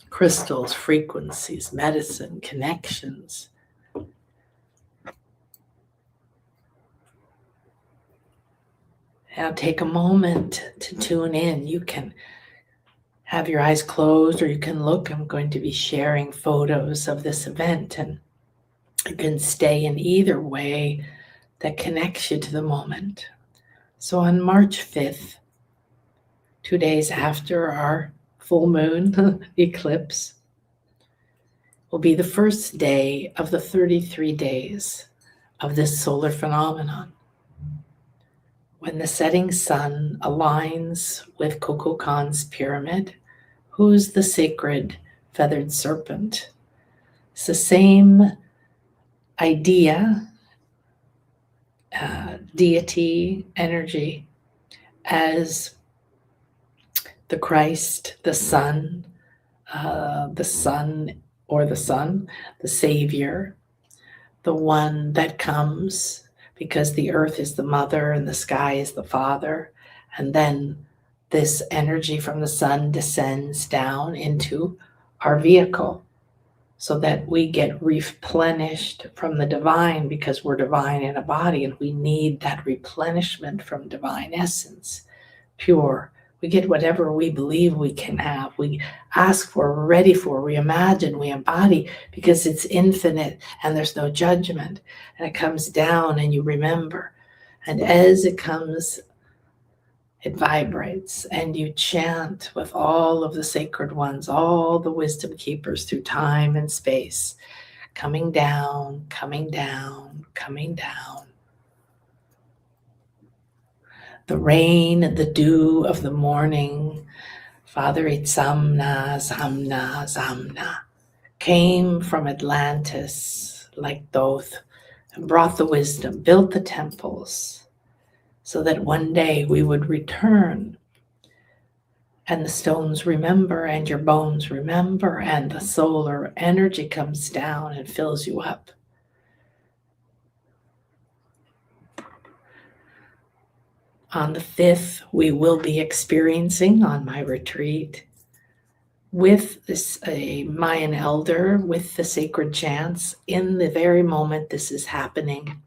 crystals, frequencies, medicine, connections. Now take a moment to tune in. You can have your eyes closed or you can look. I'm going to be sharing photos of this event, and you can stay in either way that connects you to the moment. So on March 5th, 2 days after our full moon eclipse, will be the first day of the 33 days of this solar phenomenon, when the setting sun aligns with Kukulkan's pyramid, who's the sacred feathered serpent. It's the same idea, deity, energy, as the Christ, the Son, the Savior, the one that comes because the earth is the mother and the sky is the father. And then this energy from the sun descends down into our vehicle so that we get replenished from the divine, because we're divine in a body and we need that replenishment from divine essence, pure. We get whatever we believe we can have. We ask for, we're ready for, we imagine, we embody, because it's infinite and there's no judgment. And it comes down and you remember. And as it comes, it vibrates and you chant with all of the sacred ones, all the wisdom keepers through time and space, coming down, coming down, coming down. The rain and the dew of the morning Father Itzamna, Zamna, Zamna came from Atlantis like Thoth and brought the wisdom, built the temples, so that one day we would return and the stones remember and your bones remember and the solar energy comes down and fills you up. On the 5th, we will be experiencing on my retreat with a Mayan elder, with the sacred chants, in the very moment this is happening.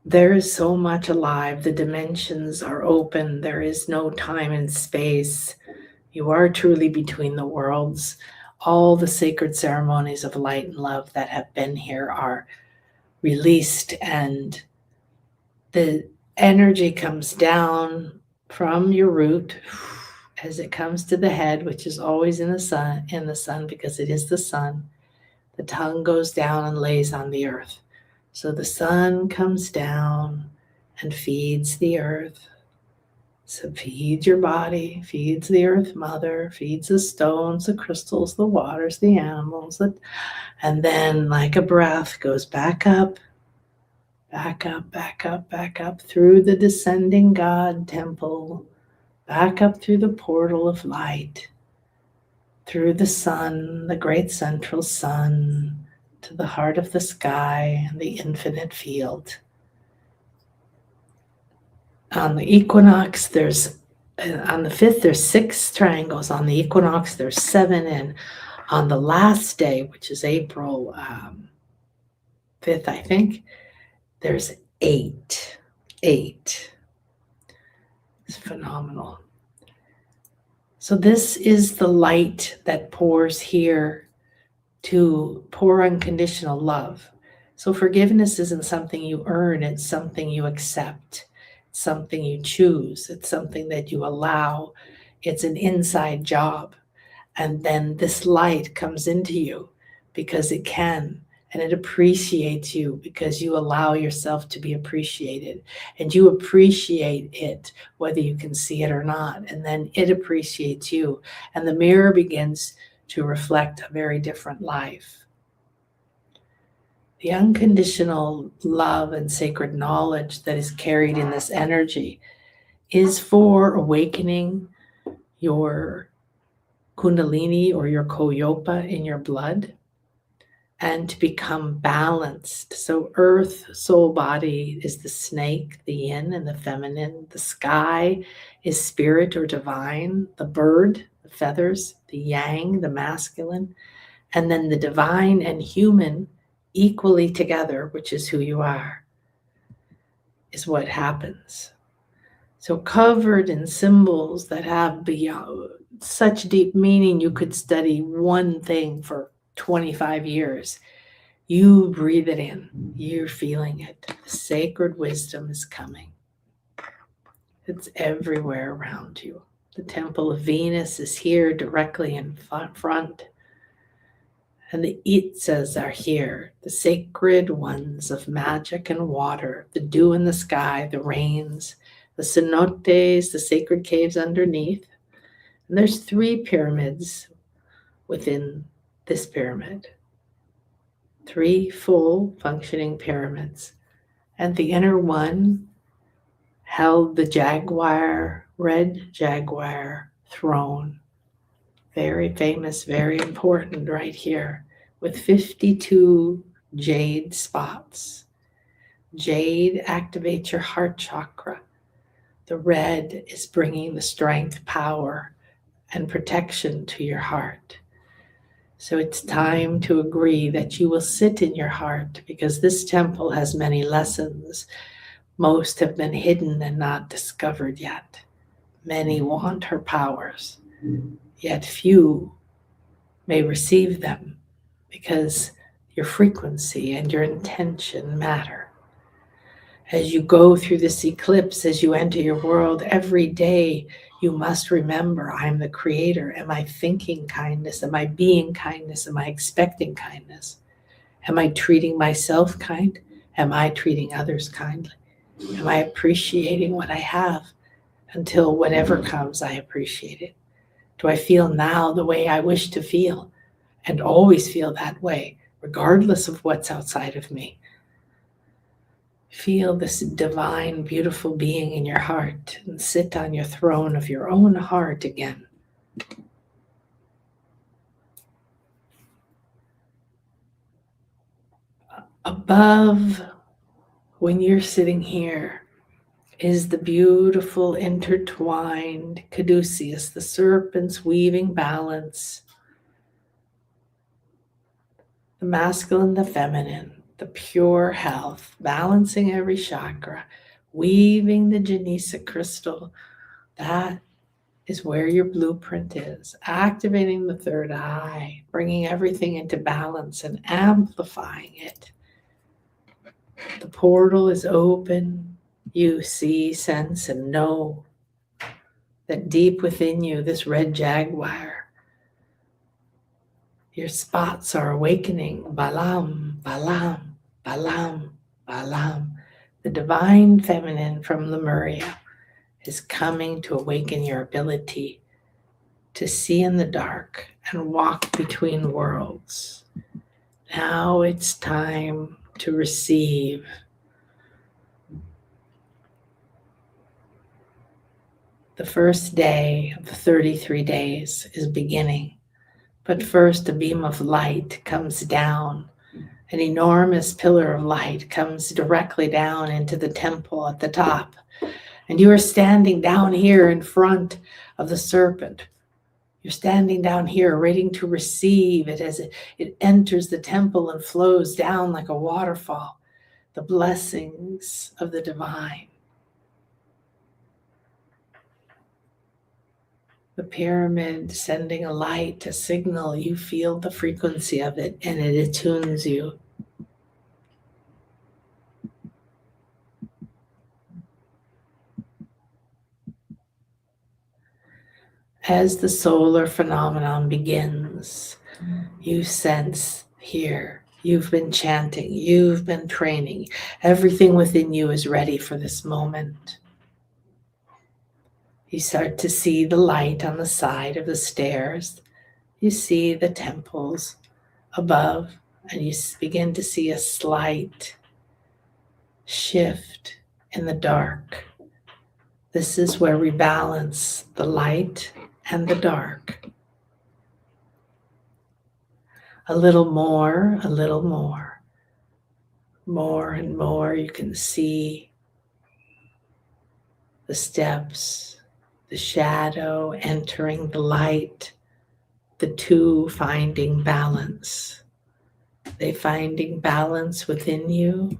There is so much alive. The dimensions are open. There is no time and space. You are truly between the worlds. All the sacred ceremonies of light and love that have been here are released, and the energy comes down from your root as it comes to the head, which is always in the sun because it is the sun. The tongue goes down and lays on the earth. So the sun comes down and feeds the earth. So feeds your body, feeds the earth mother, feeds the stones, the crystals, the waters, the animals, and then like a breath goes back up, back up, back up, back up through the descending God temple, back up through the portal of light, through the sun, the great central sun, to the heart of the sky and the infinite field. On the equinox, on the 5th, there's 6 triangles. On the equinox, there's 7. And on the last day, which is April 5th, I think, there's 8. 8. It's phenomenal. So this is the light that pours here to pour unconditional love. So forgiveness isn't something you earn, it's something you accept, it's something you choose, it's something that you allow. It's an inside job. And then this light comes into you because it can, and it appreciates you because you allow yourself to be appreciated, and you appreciate it whether you can see it or not, and then it appreciates you, and the mirror begins to reflect a very different life. The unconditional love and sacred knowledge that is carried in this energy is for awakening your kundalini or your koyopa in your blood and to become balanced. So earth, soul, body is the snake, the yin and the feminine. The sky is spirit or divine. The bird, the feathers, the yang, the masculine, and then the divine and human equally together, which is who you are, is what happens. So covered in symbols that have beyond such deep meaning, you could study one thing for 25 years. You breathe it in. You're feeling it. The sacred wisdom is coming. It's everywhere around you. The Temple of Venus is here directly in front. And the Itzás are here, the sacred ones of magic and water, the dew in the sky, the rains, the cenotes, the sacred caves underneath. And there's 3 pyramids within this pyramid. 3 full functioning pyramids. And the inner one held the jaguar, red jaguar throne. Very famous, very important right here, with 52 jade spots. Jade activates your heart chakra. The red is bringing the strength, power, and protection to your heart. So it's time to agree that you will sit in your heart, because this temple has many lessons. Most have been hidden and not discovered yet. Many want her powers, yet few may receive them because your frequency and your intention matter. As you go through this eclipse, as you enter your world, every day you must remember, I'm the creator. Am I thinking kindness? Am I being kindness? Am I expecting kindness? Am I treating myself kind? Am I treating others kindly? Am I appreciating what I have? until whatever comes, I appreciate it? Do I feel now the way I wish to feel and always feel that way, regardless of what's outside of me? Feel this divine, beautiful being in your heart and sit on your throne of your own heart again. Above, when you're sitting here, is the beautiful intertwined caduceus, the serpent's weaving balance, the masculine, the feminine, the pure health, balancing every chakra, weaving the Janisa crystal. That is where your blueprint is, activating the third eye, bringing everything into balance and amplifying it. The portal is open. You see, sense, and know that deep within you, this red jaguar, your spots are awakening. Balam, balam, balam, balam. The divine feminine from Lemuria is coming to awaken your ability to see in the dark and walk between worlds. Now it's time to receive. The first day of the 33 days is beginning, but first a beam of light comes down. An enormous pillar of light comes directly down into the temple at the top, and you are standing down here in front of the serpent. You're standing down here waiting to receive it as it enters the temple and flows down like a waterfall, the blessings of the divine. The pyramid sending a light, a signal, you feel the frequency of it and it attunes you. As the solar phenomenon begins, you sense here, you've been chanting, you've been training, everything within you is ready for this moment. You start to see the light on the side of the stairs. You see the temples above, and you begin to see a slight shift in the dark. This is where we balance the light and the dark. A little more, more and more. You can see the steps, the shadow entering the light, the two finding balance. They finding balance within you.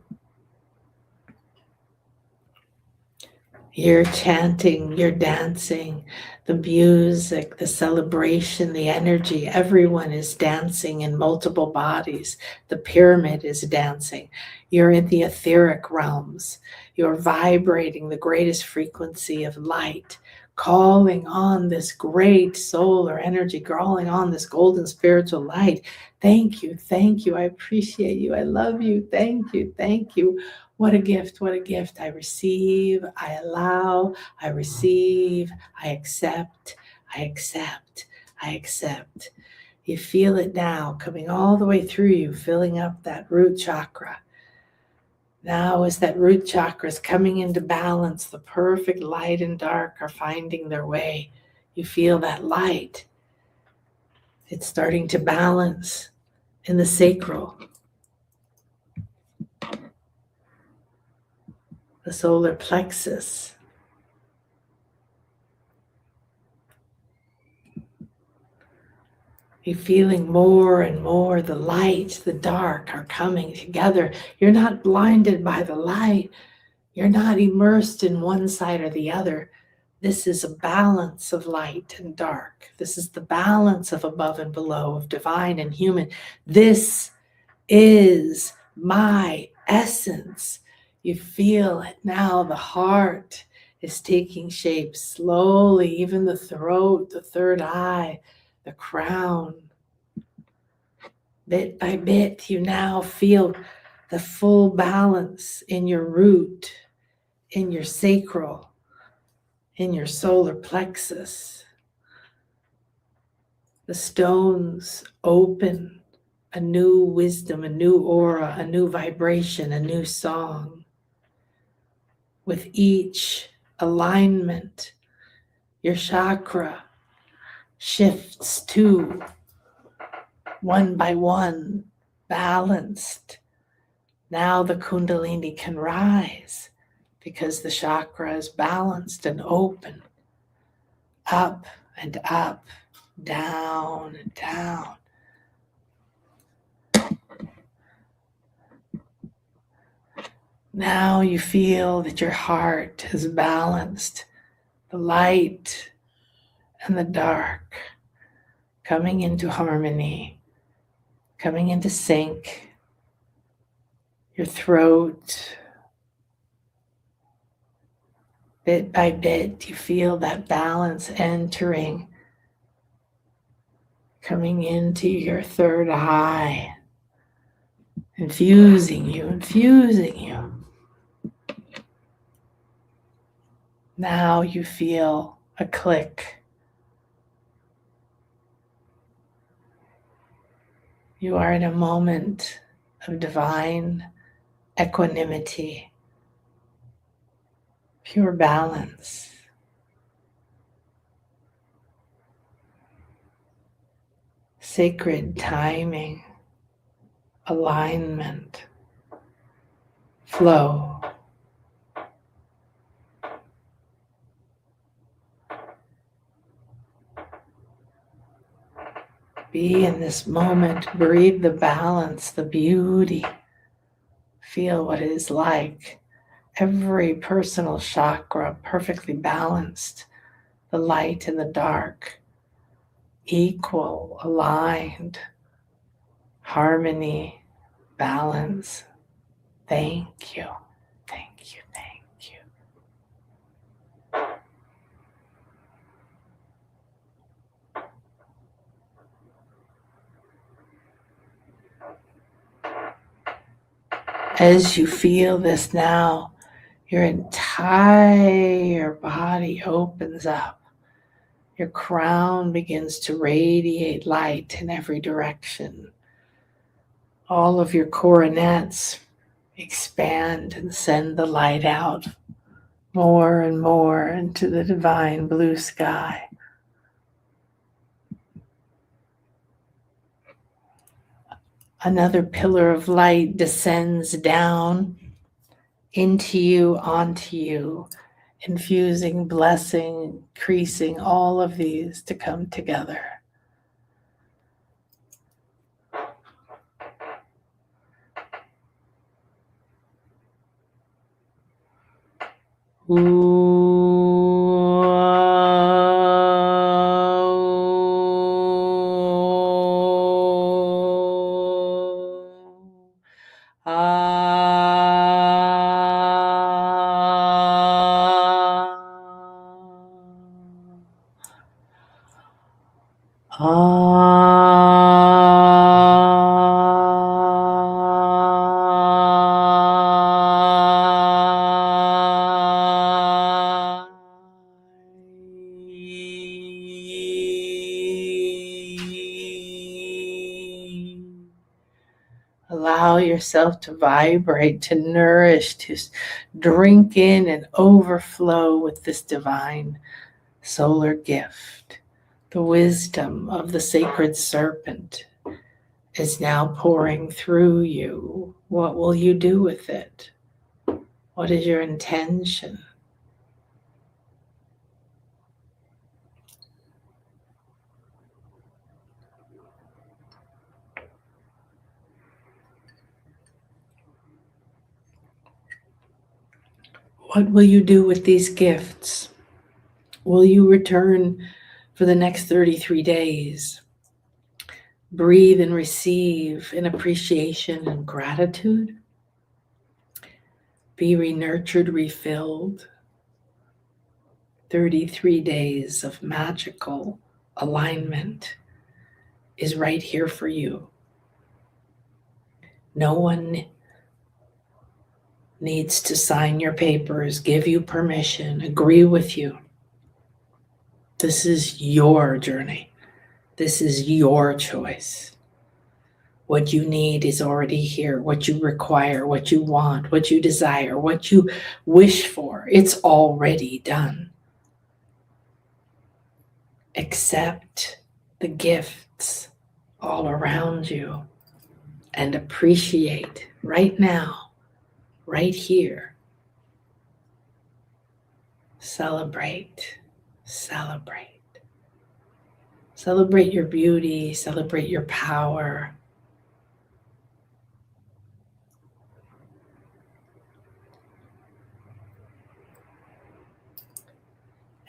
You're chanting, you're dancing, the music, the celebration, the energy, everyone is dancing in multiple bodies. The pyramid is dancing. You're in the etheric realms. You're vibrating the greatest frequency of light, calling on this great solar energy, calling on this golden spiritual light. Thank you, I appreciate you, I love you, thank you. What a gift, what a gift. I receive, I allow, I receive, I accept, I accept, I accept. You feel it now coming all the way through you, filling up that root chakra. Now as that root chakra is coming into balance, the perfect light and dark are finding their way. You feel that light. It's starting to balance in the sacral. The solar plexus. You're feeling more and more the light, the dark are coming together. You're not blinded by the light. You're not immersed in one side or the other. This is a balance of light and dark. This is the balance of above and below, of divine and human. This is my essence. You feel it now. The heart is taking shape slowly, even the throat, the third eye, the crown. Bit by bit, you now feel the full balance in your root, in your sacral, in your solar plexus. The stones open a new wisdom, a new aura, a new vibration, a new song. With each alignment, your chakra shifts to, one by one, balanced. Now the Kundalini can rise because the chakra is balanced and open, up and up, down and down. Now you feel that your heart is balanced, the light and the dark coming into harmony, coming into sync. Your throat, bit by bit, you feel that balance entering, coming into your third eye, infusing you. Now you feel a click. You are in a moment of divine equanimity, pure balance. Sacred timing, alignment, flow. Be in this moment, breathe the balance, the beauty. Feel what it is like. Every personal chakra perfectly balanced, the light and the dark, equal, aligned, harmony, balance. Thank you, thank you, thank you. As you feel this now, your entire body opens up. Your crown begins to radiate light in every direction. All of your coronets expand and send the light out more and more into the divine blue sky. Another pillar of light descends down into you, onto you, infusing, blessing, increasing all of these to come together. Allow yourself to vibrate, to nourish, to drink in and overflow with this divine solar gift. The wisdom of the sacred serpent is now pouring through you. What will you do with it? What is your intention? What will you do with these gifts? Will you return for the next 33 days? Breathe and receive in appreciation and gratitude. Be renurtured, refilled. 33 days of magical alignment is right here for you. No one needs to sign your papers, give you permission, agree with you. This is your journey. This is your choice. What you need is already here. What you require, what you want, what you desire, what you wish for, it's already done. Accept the gifts all around you and appreciate right now, right here. Celebrate, celebrate. Celebrate your beauty, celebrate your power.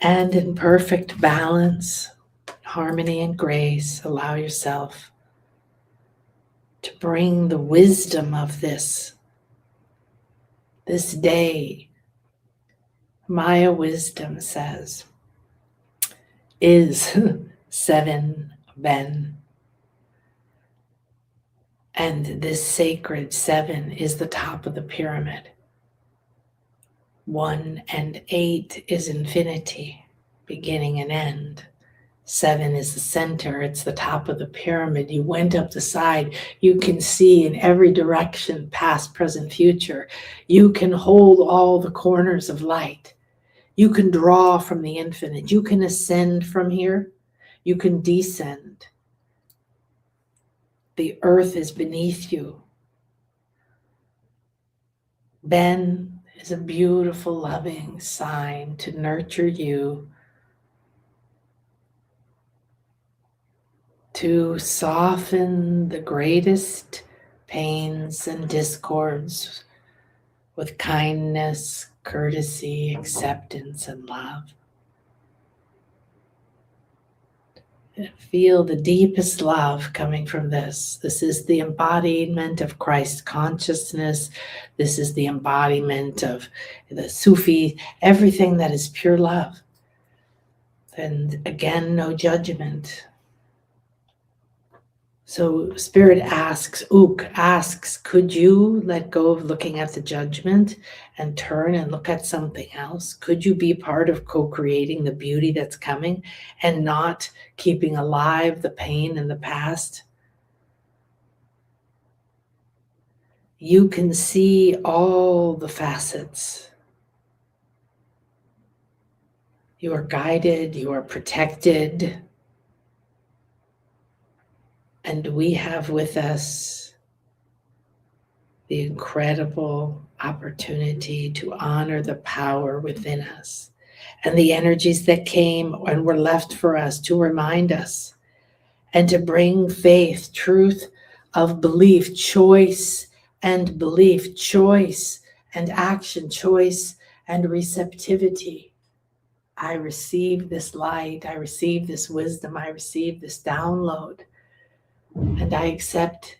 And in perfect balance, harmony, and grace, allow yourself to bring the wisdom of this day. Maya wisdom says, is 7 Ben. And this sacred 7 is the top of the pyramid. 1 and 8 is infinity, beginning and end. 7 is the center, it's the top of the pyramid. You went up the side, you can see in every direction, past, present, future. You can hold all the corners of light. You can draw from the infinite. You can ascend from here. You can descend. The earth is beneath you. Ben is a beautiful, loving sign to nurture you, to soften the greatest pains and discords with kindness, courtesy, acceptance, and love. Feel the deepest love coming from this. This is the embodiment of Christ consciousness. This is the embodiment of the Sufi, everything that is pure love. And again, no judgment. So Spirit asks, could you let go of looking at the judgment and turn and look at something else? Could you be part of co-creating the beauty that's coming and not keeping alive the pain in the past? You can see all the facets. You are guided, you are protected. And we have with us the incredible opportunity to honor the power within us and the energies that came and were left for us to remind us and to bring faith, truth of belief, choice and belief, choice and action, choice and receptivity. I receive this light, I receive this wisdom, I receive this download. And I accept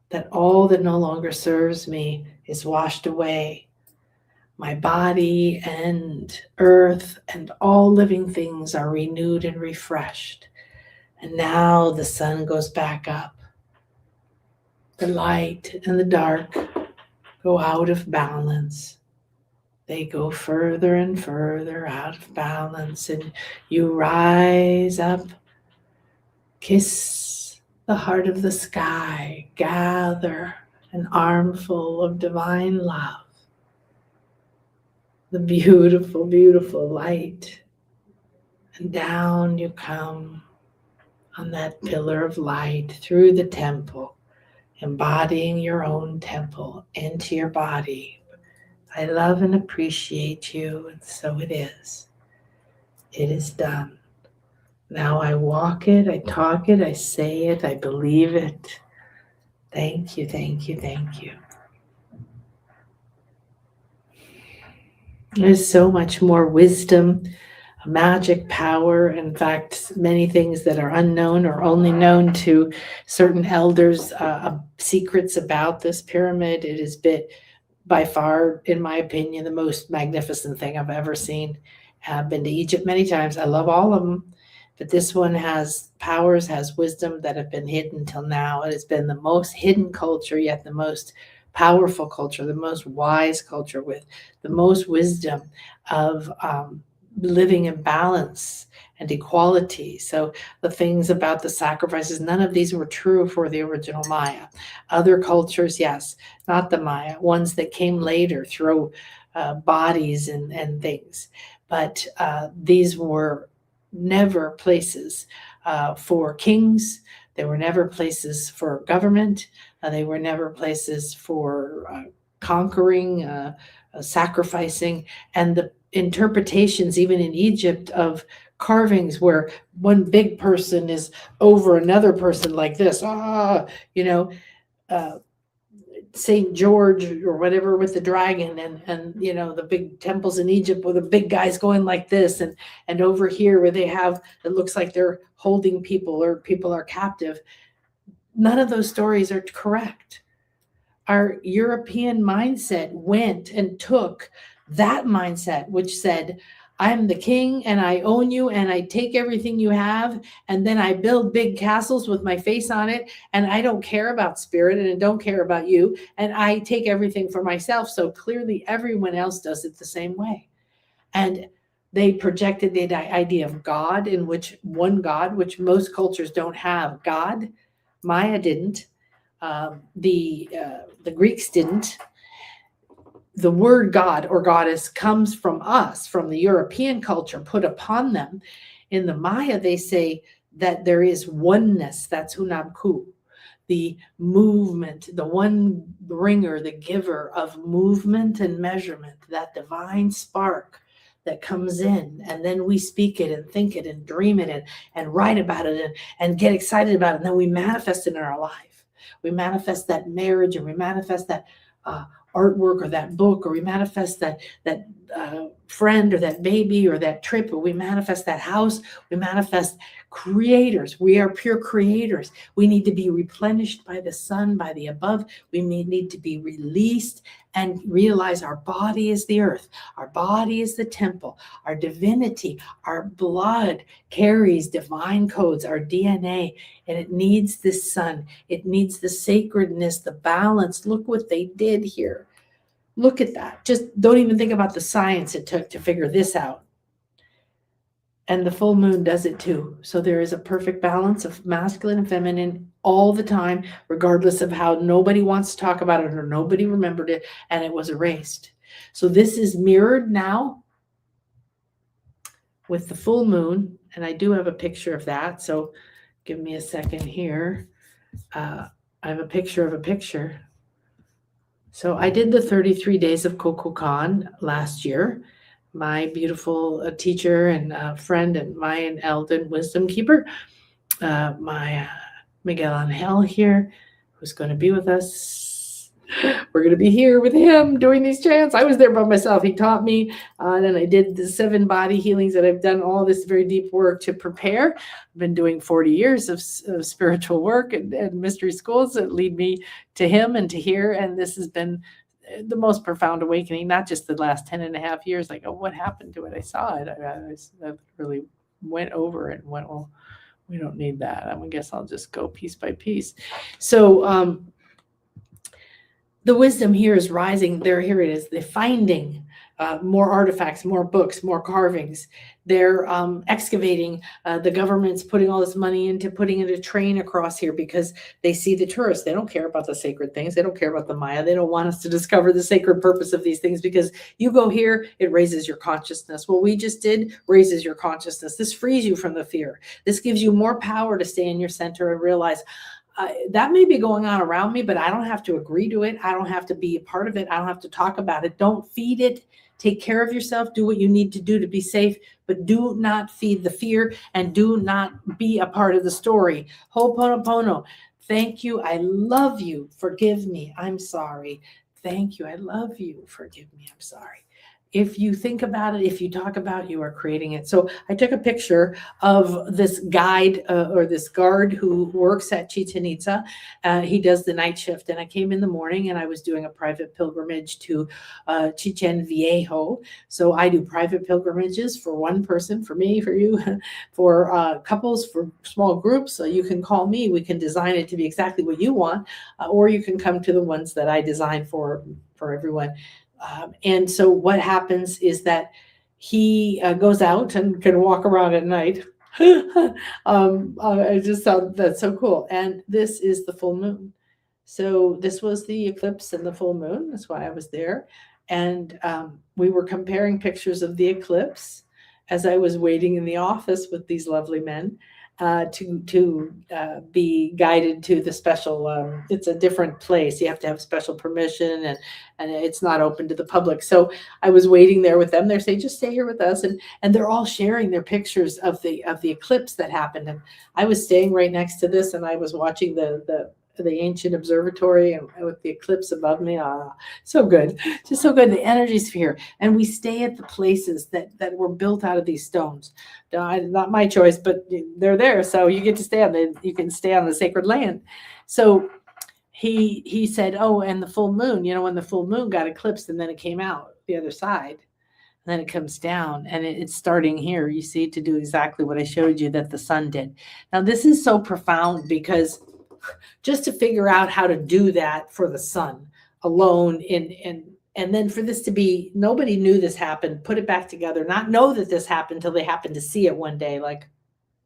that all that no longer serves me is washed away. My body and earth and all living things are renewed and refreshed. And now the sun goes back up. The light and the dark go out of balance. They go further and further out of balance. And you rise up, kiss the heart of the sky, gather an armful of divine love, the beautiful, beautiful light, and down you come on that pillar of light through the temple, embodying your own temple into your body. I love and appreciate you, and so it is. It is done. Now I walk it, I talk it, I say it, I believe it. Thank you, thank you, thank you. There's so much more wisdom, magic, power, in fact, many things that are unknown or only known to certain elders, secrets about this pyramid. It has been, by far, in my opinion, the most magnificent thing I've ever seen. I've been to Egypt many times. I love all of them. But this one has powers, has wisdom that have been hidden till now. It has been the most hidden culture, yet the most powerful culture, the most wise culture with the most wisdom of living in balance and equality. So the things about the sacrifices, none of these were true for the original Maya. Other cultures, yes, not the Maya, ones that came later through bodies and things. But these were never places for kings. They were never places for government. They were never places for conquering, sacrificing. And the interpretations, even in Egypt, of carvings where one big person is over another person like this, St. George or whatever with the dragon, and the big temples in Egypt where the big guys going like this, and over here where they have, it looks like they're holding people or people are captive. None of those stories are correct. Our European mindset went and took that mindset, which said, I'm the king and I own you and I take everything you have, and then I build big castles with my face on it, and I don't care about spirit and I don't care about you, and I take everything for myself. So clearly everyone else does it the same way. And they projected the idea of God, in which one God, which most cultures don't have God. Maya didn't. The Greeks didn't. The word God or goddess comes from us, from the European culture put upon them. In the Maya, they say that there is oneness. That's Hunabku, the movement, the one bringer, the giver of movement and measurement, that divine spark that comes in, and then we speak it and think it and dream it and write about it and get excited about it, and then we manifest it in our life. We manifest that marriage, or we manifest that artwork, or that book, or we manifest that friend, or that baby, or that trip, or we manifest that house. We manifest creators. We are pure creators. We need to be replenished by the sun, by the above. We need to be released and realize our body is the earth. Our body is the temple. Our divinity, our blood carries divine codes, our DNA, and it needs this sun. It needs the sacredness, the balance. Look what they did here. Look at that. Just don't even think about the science it took to figure this out. And the full moon does it too. So there is a perfect balance of masculine and feminine all the time, regardless of how nobody wants to talk about it or nobody remembered it, and it was erased. So this is mirrored now with the full moon, and I do have a picture of that. So give me a second here. I have a picture of a picture. So I did the 33 days of Kukulkan last year. My beautiful teacher and friend and Mayan Eldon wisdom keeper, my Miguel Angel here, who's going to be with us. We're going to be here with him doing these chants. I was there by myself. He taught me, and I did the 7 body healings that I've done all this very deep work to prepare. I've been doing 40 years of spiritual work and mystery schools that lead me to him and to here, and this has been the most profound awakening, not just the last 10 and a half years. Like, oh, what happened to it? I saw it. I really went over it and went, well, we don't need that. I guess I'll just go piece by piece. So the wisdom here is rising. Here it is. They're finding more artifacts, more books, more carvings. They're excavating. The government's putting all this money into putting in a train across here because they see the tourists. They don't care about the sacred things. They don't care about the Maya. They don't want us to discover the sacred purpose of these things, because you go here, it raises your consciousness. What we just did raises your consciousness. This frees you from the fear. This gives you more power to stay in your center and realize, that may be going on around me, but I don't have to agree to it. I don't have to be a part of it. I don't have to talk about it. Don't feed it. Take care of yourself. Do what you need to do to be safe, but do not feed the fear and do not be a part of the story. Ho'oponopono. Thank you. I love you. Forgive me. I'm sorry. Thank you. I love you. Forgive me. I'm sorry. If you think about it, if you talk about it, you are creating it. So I took a picture of this guide or this guard who works at Chichén Itzá. He does the night shift, and I came in the morning and I was doing a private pilgrimage to Chichén Viejo. So I do private pilgrimages for one person, for me, for you, for couples, for small groups. So you can call me. We can design it to be exactly what you want, or you can come to the ones that I design for everyone. And so what happens is that he goes out and can walk around at night. I just thought that's so cool. And this is the full moon. So this was the eclipse and the full moon. That's why I was there. And we were comparing pictures of the eclipse as I was waiting in the office with these lovely men to be guided to the special. It's a different place. You have to have special permission, and it's not open to the public. So I was waiting there with them. They're saying, just stay here with us, and they're all sharing their pictures of the eclipse that happened. And I was staying right next to this, and I was watching the ancient observatory and with the eclipse above me. So good, just so good. The energy sphere, and we stay at the places that were built out of these stones. Not my choice, but they're there, so you get to stay on them. You can stay on the sacred land. So he said, oh, and the full moon, when the full moon got eclipsed and then it came out the other side, and then it comes down, and it's starting here, you see, to do exactly what I showed you that the sun did. Now this is so profound, because just to figure out how to do that for the sun alone, and then for this to be, nobody knew this happened, put it back together, not know that this happened until they happened to see it one day, like,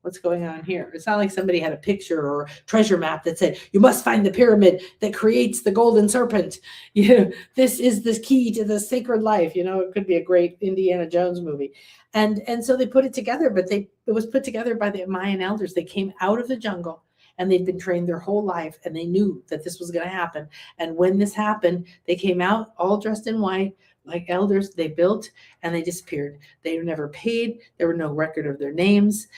what's going on here? It's not like somebody had a picture or treasure map that said, you must find the pyramid that creates the golden serpent. This is the key to the sacred life. It could be a great Indiana Jones movie. And so they put it together, but it was put together by the Mayan elders. They came out of the jungle, and they'd been trained their whole life, and they knew that this was going to happen. And when this happened, they came out all dressed in white, like elders. They built, and they disappeared. They were never paid. There were no record of their names.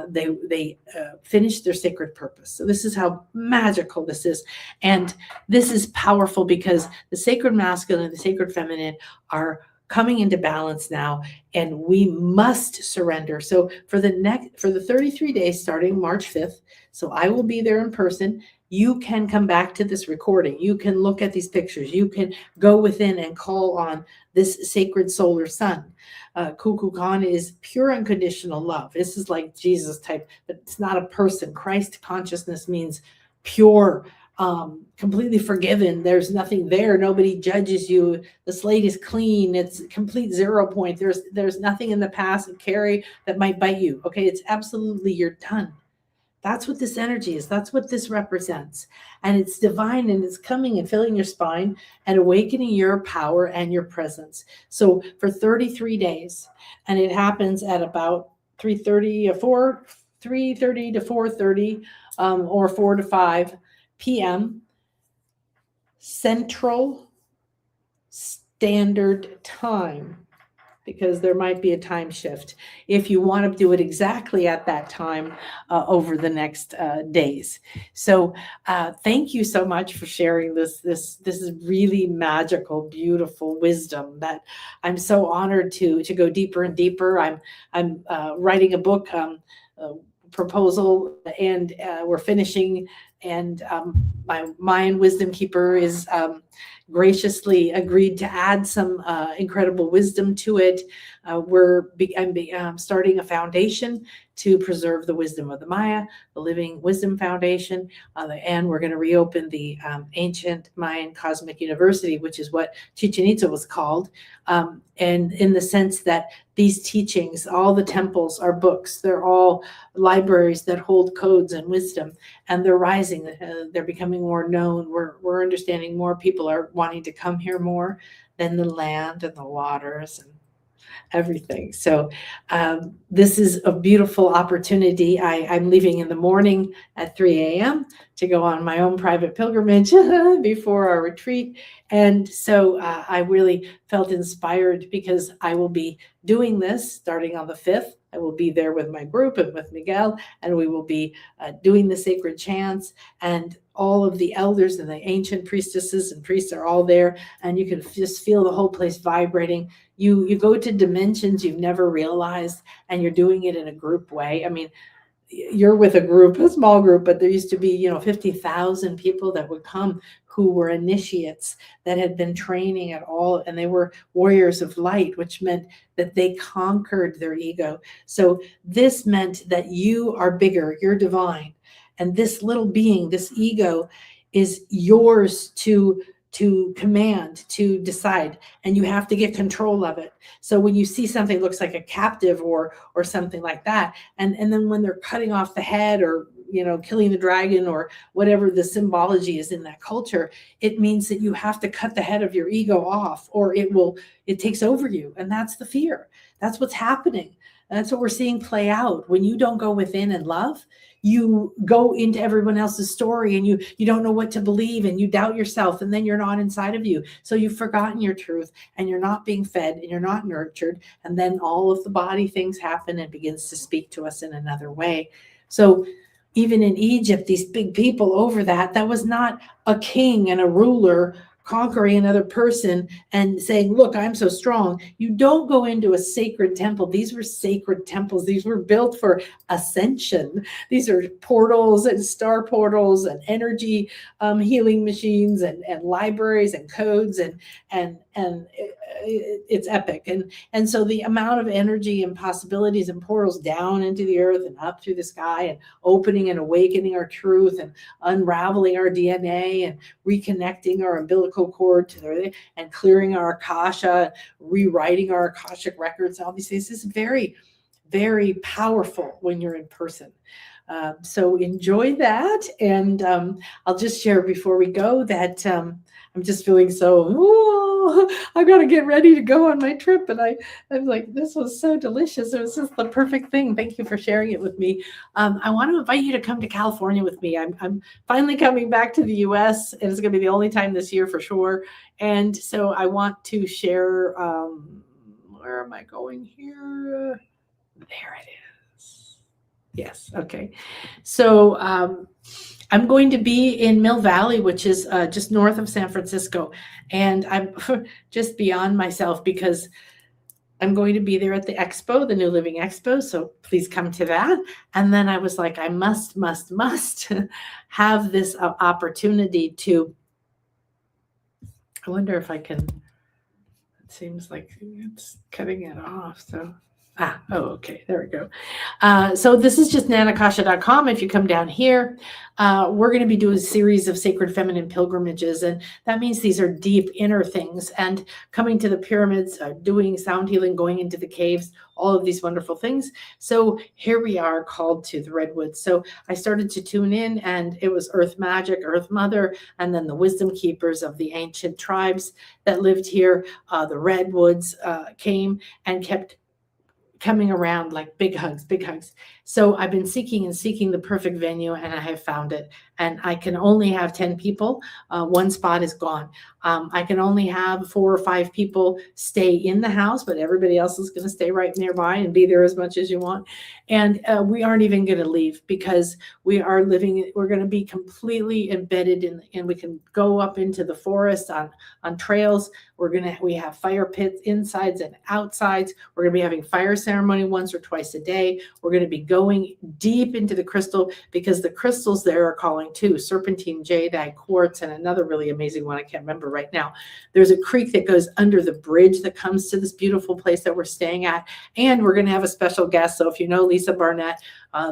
They finished their sacred purpose. So this is how magical this is. And this is powerful, because the sacred masculine and the sacred feminine are coming into balance now, and we must surrender. So for the 33 days starting March 5th, so I will be there in person. You can come back to this recording. You can look at these pictures. You can go within and call on this sacred solar sun. Kukulkan is pure unconditional love. This is like Jesus type, but it's not a person. Christ consciousness means pure, completely forgiven. There's nothing there. Nobody judges you. The slate is clean. It's complete 0 point. There's nothing in the past and carry that might bite you. Okay, it's absolutely, you're done. That's what this energy is. That's what this represents. And it's divine, and it's coming and filling your spine and awakening your power and your presence. So for 33 days, and it happens at about 3:30 to 4:30 or 4 to 5 p.m. Central Standard Time, because there might be a time shift if you want to do it exactly at that time over the next days. So thank you so much for sharing this. This is really magical, beautiful wisdom that I'm so honored to go deeper and deeper. I'm writing a book proposal, and we're finishing, and my Mayan wisdom keeper is graciously agreed to add some incredible wisdom to it. I'm starting a foundation to preserve the wisdom of the Maya, the Living Wisdom Foundation, and we're going to reopen the Ancient Mayan Cosmic University, which is what Chichén Itzá was called, and in the sense that these teachings, all the temples are books. They're all libraries that hold codes and wisdom, and they're rising. They're becoming more known. We're understanding more. People are wanting to come here more than the land and the waters and everything. So this is a beautiful opportunity. I'm leaving in the morning at 3 a.m. to go on my own private pilgrimage before our retreat. And so I really felt inspired, because I will be doing this starting on the 5th. I will be there with my group and with Miguel, and we will be doing the sacred chants, and all of the elders and the ancient priestesses and priests are all there, and you can just feel the whole place vibrating. You go to dimensions you've never realized, and you're doing it in a group way. I mean, you're with a group, a small group, but there used to be, 50,000 people that would come who were initiates that had been training at all, and they were warriors of light, which meant that they conquered their ego. So this meant that you are bigger, you're divine, and this little being, this ego, is yours to to command, to decide, and you have to get control of it. So when you see something that looks like a captive or something like that, and then when they're cutting off the head or killing the dragon or whatever the symbology is in that culture, it means that you have to cut the head of your ego off, or it takes over you. And that's the fear. That's what's happening. And that's what we're seeing play out. When you don't go within and love, you go into everyone else's story, and you don't know what to believe, and you doubt yourself, and then you're not inside of you. So you've forgotten your truth, and you're not being fed, and you're not nurtured. And then all of the body things happen and begins to speak to us in another way. So even in Egypt, these big people over that was not a king and a ruler conquering another person and saying, look, I'm so strong. You don't go into a sacred temple. These were sacred temples. These were built for ascension. These are portals and star portals and energy healing machines and libraries and codes and it's epic. And so the amount of energy and possibilities and portals down into the earth and up through the sky and opening and awakening our truth and unraveling our DNA and reconnecting our umbilical cord to the, and clearing our akasha, rewriting our akashic records, all these things. This is very, very powerful when you're in person. So enjoy that. And I'll just share before we go that I'm just feeling so, I've got to get ready to go on my trip. And I'm like, this was so delicious. It was just the perfect thing. Thank you for sharing it with me. I want to invite you to come to California with me. I'm finally coming back to the US, and it's going to be the only time this year for sure. And so I want to share, where am I going here? There it is. Yes. Okay. So I'm going to be in Mill Valley, which is just north of San Francisco. And I'm just beyond myself because I'm going to be there at the expo, the New Living Expo. So please come to that. And then I was like, I must have this opportunity to, I wonder if I can, it seems like it's cutting it off. So. Okay, there we go. So this is just nanakasha.com. If you come down here, we're going to be doing a series of sacred feminine pilgrimages. And that means these are deep inner things, and coming to the pyramids, doing sound healing, going into the caves, all of these wonderful things. So here we are called to the redwoods. So I started to tune in, and it was Earth Magic, Earth Mother, and then the wisdom keepers of the ancient tribes that lived here. The redwoods came and kept coming around like big hugs. So I've been seeking the perfect venue, and I have found it. And I can only have 10 people. One spot is gone. I can only have 4 or 5 people stay in the house, but everybody else is going to stay right nearby and be there as much as you want. And we aren't even going to leave because we're going to be completely embedded in, and we can go up into the forest on trails. We have fire pits insides and outsides. We're going to be having fire ceremony once or twice a day. We're going to be going deep into the crystal, because the crystals there are calling too. Serpentine, jadeite, quartz, and another really amazing one I can't remember right now. There's a creek that goes under the bridge that comes to this beautiful place that we're staying at. And we're going to have a special guest. So if you know Lisa Barnett,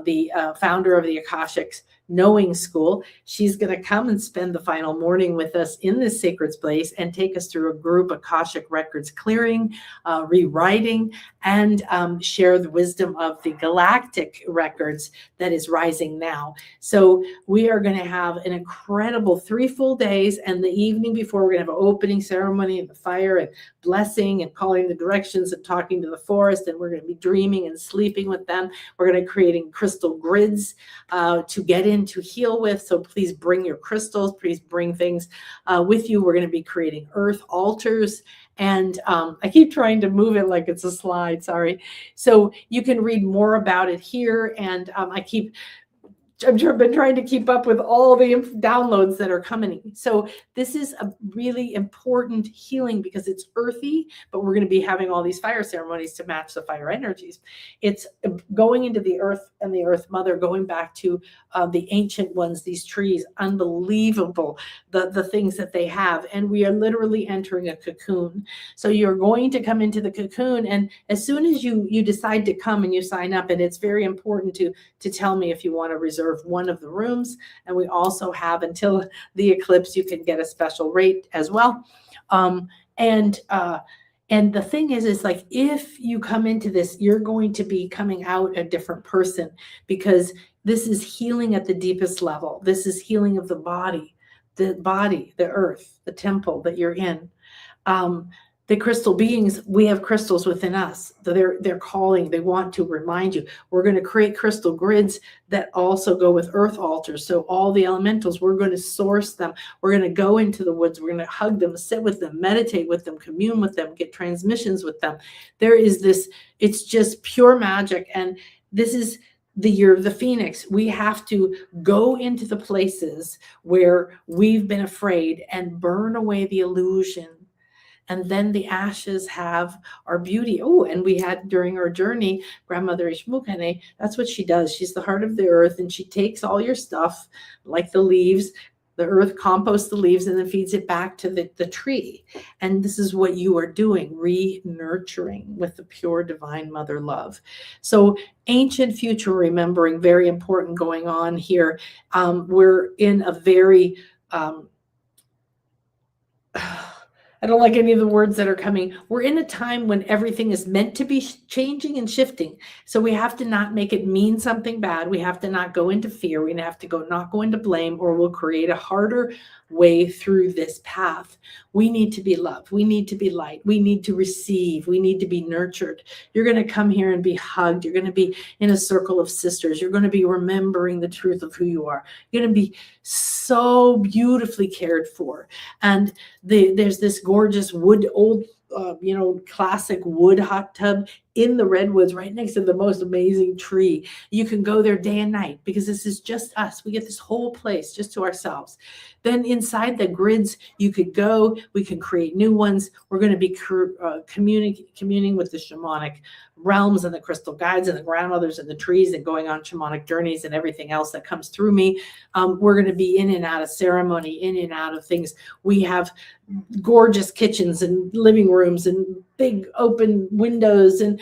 the founder of the Akashics Knowing School, she's going to come and spend the final morning with us in this sacred place and take us through a group Akashic records clearing, rewriting, and share the wisdom of the galactic records that is rising now. So we are going to have an incredible 3 full days, and the evening before we're going to have an opening ceremony and the fire and blessing and calling the directions and talking to the forest, and we're going to be dreaming and sleeping with them. We're going to be creating crystal grids to get in to heal with. So please bring your crystals, please bring things with you. We're going to be creating earth altars. And I keep trying to move it like it's a slide, sorry. So you can read more about it here. And I've been trying to keep up with all the downloads that are coming. So this is a really important healing because it's earthy, but we're going to be having all these fire ceremonies to match the fire energies. It's going into the earth and the earth mother, going back to the ancient ones, these trees, unbelievable, the things that they have. And we are literally entering a cocoon. So you're going to come into the cocoon. And as soon as you decide to come and you sign up, and it's very important to tell me if you want to reserve reserve one of the rooms. And we also have, until the eclipse, you can get a special rate as well. And the thing is like, if you come into this, you're going to be coming out a different person, because this is healing at the deepest level. This is healing of the body, the earth, the temple that you're in. The crystal beings, we have crystals within us. They're calling, they want to remind you. We're going to create crystal grids that also go with earth altars. So all the elementals, we're going to source them. We're going to go into the woods. We're going to hug them, sit with them, meditate with them, commune with them, get transmissions with them. There is this, it's just pure magic. And this is the year of the Phoenix. We have to go into the places where we've been afraid and burn away the illusion. And then the ashes have our beauty. Oh, and we had during our journey, Grandmother Ishmukane, that's what she does. She's the heart of the earth, and she takes all your stuff, like the leaves, the earth composts the leaves and then feeds it back to the tree. And this is what you are doing, re-nurturing with the pure divine mother love. So ancient future remembering, very important going on here. We're in a very... I don't like any of the words that are coming. We're in a time when everything is meant to be changing and shifting. So we have to not make it mean something bad. We have to not go into fear. We have to not go into blame, or we'll create a harder way through this path. We need to be loved. We need to be light. We need to receive. We need to be nurtured. You're going to come here and be hugged. You're going to be in a circle of sisters. You're going to be remembering the truth of who you are. You're going to be so beautifully cared for. And there's this gorgeous wood, old, classic wood hot tub in the redwoods right next to the most amazing tree. You can go there day and night because this is just us. We get this whole place just to ourselves. Then inside the grids, you could go. We can create new ones. We're going to be communing with the shamanic realms and the crystal guides and the grandmothers and the trees, and going on shamanic journeys and everything else that comes through me. We're going to be in and out of ceremony, in and out of things. We have gorgeous kitchens and living rooms and big open windows and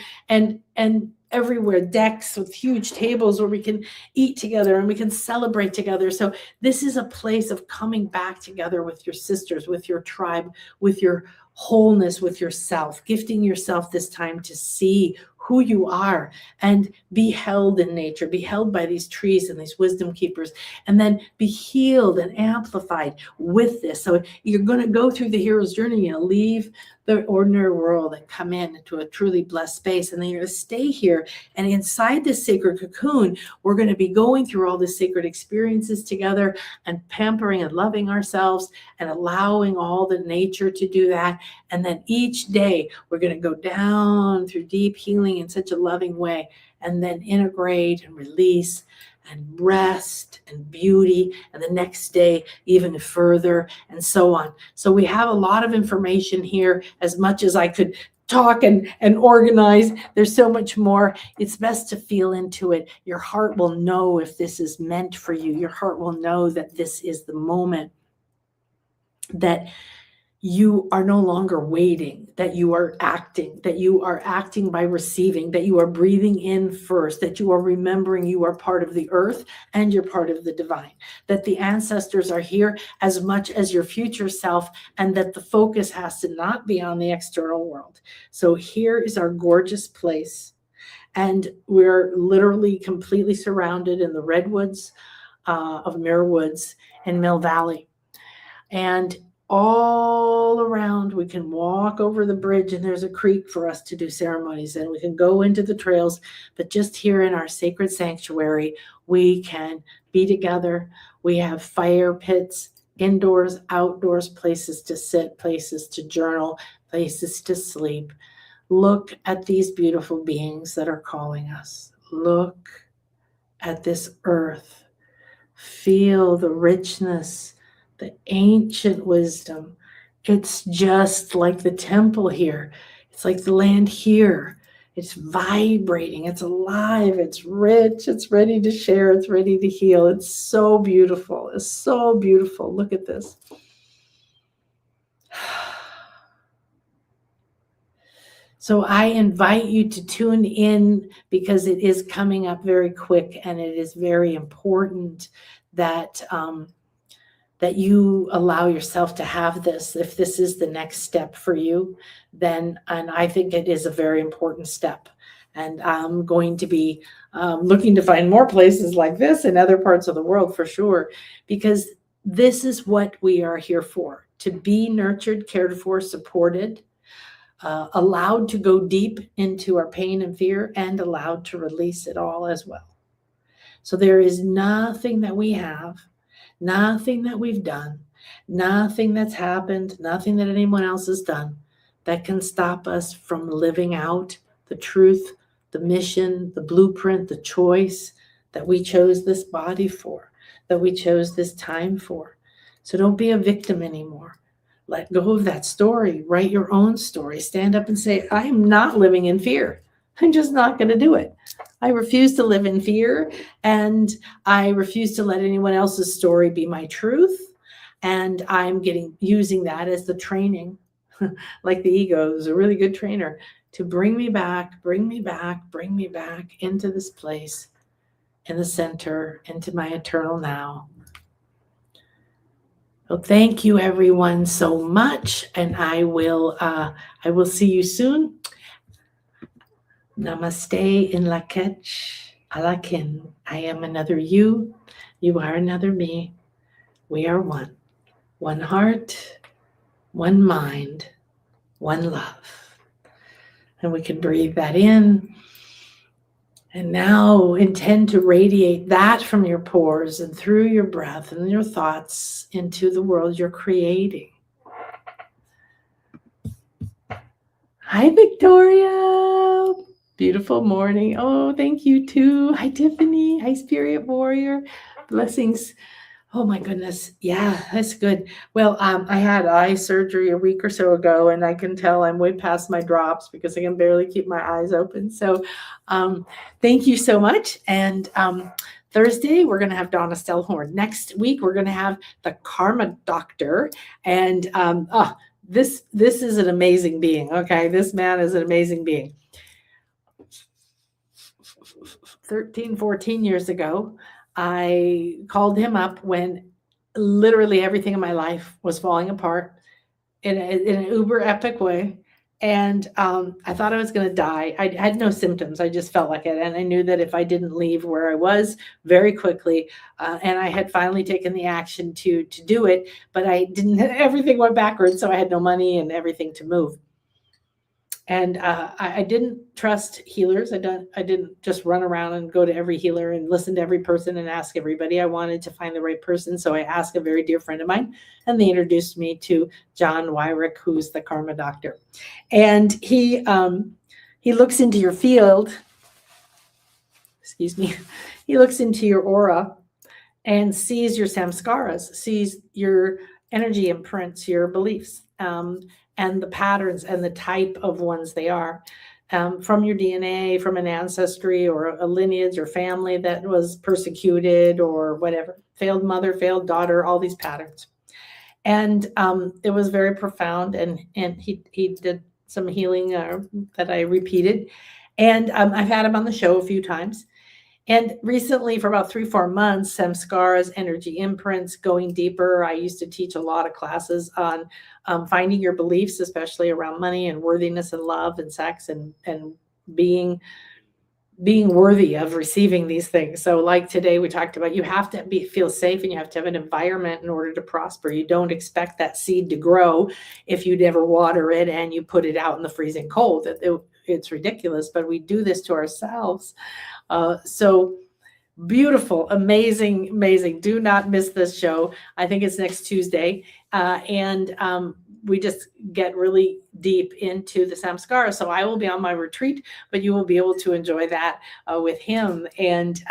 everywhere, decks with huge tables where we can eat together and we can celebrate together. So this is a place of coming back together with your sisters, with your tribe, with your wholeness, with yourself, gifting yourself this time to see who you are and be held in nature, be held by these trees and these wisdom keepers, and then be healed and amplified with this. So you're going to go through the hero's journey, leave the ordinary world and come into a truly blessed space. And then you're going to stay here. And inside this sacred cocoon, we're going to be going through all the sacred experiences together and pampering and loving ourselves and allowing all the nature to do that. And then each day we're going to go down through deep healing in such a loving way, and then integrate and release and rest and beauty, and the next day even further, and so on. So we have a lot of information here. As much as I could talk and organize, there's so much more. It's best to feel into it. Your heart will know if this is meant for you. Your heart will know that this is the moment, that you are no longer waiting, that you are acting by receiving, that you are breathing in first, that you are remembering you are part of the earth and you're part of the divine, that the ancestors are here as much as your future self, and that the focus has to not be on the external world. So here is our gorgeous place, and we're literally completely surrounded in the redwoods of Muir Woods in Mill Valley. And all around, we can walk over the bridge, and there's a creek for us to do ceremonies, and we can go into the trails. But just here in our sacred sanctuary, we can be together. We have fire pits, indoors, outdoors, places to sit, places to journal, places to sleep. Look at these beautiful beings that are calling us. Look at this earth. Feel the richness, the ancient wisdom. It's just like the temple here. It's like the land here. It's vibrating. It's alive. It's rich. It's ready to share. It's ready to heal. It's so beautiful. It's so beautiful. Look at this. So I invite you to tune in, because it is coming up very quick, and it is very important that that you allow yourself to have this. If this is the next step for you, then, and I think it is a very important step. And I'm going to be looking to find more places like this in other parts of the world for sure, because this is what we are here for, to be nurtured, cared for, supported, allowed to go deep into our pain and fear, and allowed to release it all as well. So there is nothing that we have, nothing that we've done, nothing that's happened, nothing that anyone else has done that can stop us from living out the truth, the mission, the blueprint, the choice that we chose this body for, that we chose this time for. So don't be a victim anymore. Let go of that story. Write your own story. Stand up and say, I am not living in fear. I'm just not going to do it. I refuse to live in fear, and I refuse to let anyone else's story be my truth. And I'm using that as the training, like the ego is a really good trainer, to bring me back into this place, in the center, into my eternal now. Well, thank you everyone so much, and I will see you soon. Namaste in Lak'ech Alakin. I am another you. You are another me. We are one. One heart, one mind, one love. And we can breathe that in. And now intend to radiate that from your pores and through your breath and your thoughts into the world you're creating. Hi, Victoria. Beautiful morning. Oh, thank you too. Hi, Tiffany. Hi, Spirit Warrior. Blessings. Oh my goodness. Yeah, that's good. Well, I had eye surgery a week or so ago, and I can tell I'm way past my drops because I can barely keep my eyes open. So thank you so much. And Thursday, we're going to have Donna Stellhorn. Next week, we're going to have the Karma Doctor. And this is an amazing being. Okay, this man is an amazing being. 13, 14 years ago, I called him up when literally everything in my life was falling apart in an uber epic way. And I thought I was going to die. I had no symptoms. I just felt like it. And I knew that if I didn't leave where I was very quickly, and I had finally taken the action to do it, but I didn't, everything went backwards. So I had no money and everything to move. And I didn't trust healers. I didn't just run around and go to every healer and listen to every person and ask everybody. I wanted to find the right person. So I asked a very dear friend of mine, and they introduced me to John Wyrick, who's the Karma Doctor. And he looks into your field. Excuse me. He looks into your aura and sees your samskaras, sees your energy imprints, your beliefs. And the patterns and the type of ones they are, from your DNA, from an ancestry or a lineage or family that was persecuted or whatever, failed mother, failed daughter, all these patterns. And it was very profound, and he did some healing that I repeated. And I've had him on the show a few times. And recently, for about 3-4 months, samskaras, energy imprints, going deeper. I used to teach a lot of classes on finding your beliefs, especially around money and worthiness and love and sex and being worthy of receiving these things. So like today, we talked about you have to feel safe, and you have to have an environment in order to prosper. You don't expect that seed to grow if you never water it and you put it out in the freezing cold. It's ridiculous, but we do this to ourselves. So beautiful, amazing. Do not miss this show. I think it's next Tuesday. And we just get really deep into the samskara. So I will be on my retreat, but you will be able to enjoy that with him. And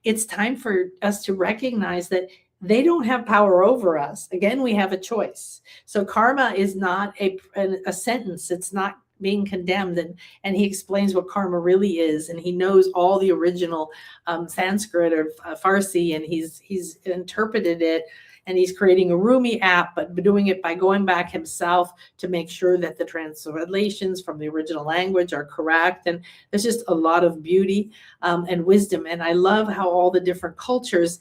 it's time for us to recognize that they don't have power over us. Again, we have a choice. So karma is not a sentence. It's not being condemned, and he explains what karma really is, and he knows all the original Sanskrit or Farsi, and he's interpreted it and he's creating a Rumi app, but doing it by going back himself to make sure that the translations from the original language are correct. And there's just a lot of beauty and wisdom. And I love how all the different cultures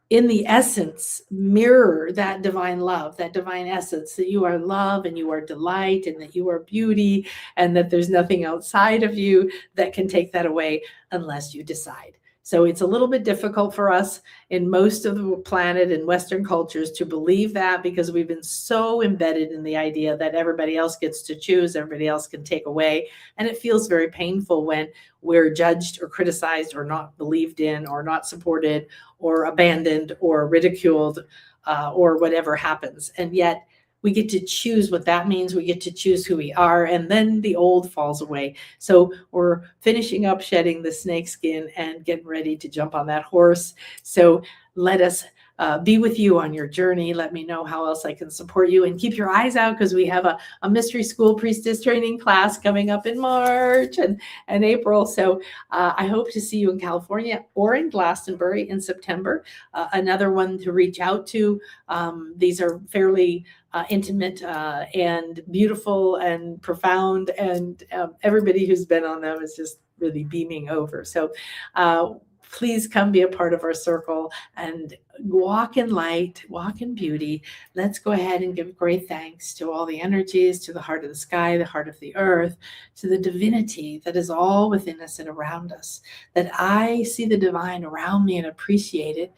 in the essence mirror that divine love, that divine essence, that you are love and you are delight and that you are beauty and that there's nothing outside of you that can take that away unless you decide. So it's a little bit difficult for us in most of the planet in Western cultures to believe that, because we've been so embedded in the idea that everybody else gets to choose, everybody else can take away. And it feels very painful when we're judged or criticized or not believed in or not supported or abandoned or ridiculed or whatever happens. And yet we get to choose what that means. We get to choose who we are, and then the old falls away. So we're finishing up shedding the snake skin and getting ready to jump on that horse. So let us be with you on your journey. Let me know how else I can support you, and keep your eyes out, because we have a mystery school priestess training class coming up in March and April. So I hope to see you in California or in Glastonbury in September. Another one to reach out to. These are fairly intimate and beautiful and profound, and everybody who's been on them is just really beaming over. So please come be a part of our circle and walk in light, walk in beauty. Let's go ahead and give great thanks to all the energies, to the heart of the sky, the heart of the earth, to the divinity that is all within us and around us. That I see the divine around me and appreciate it,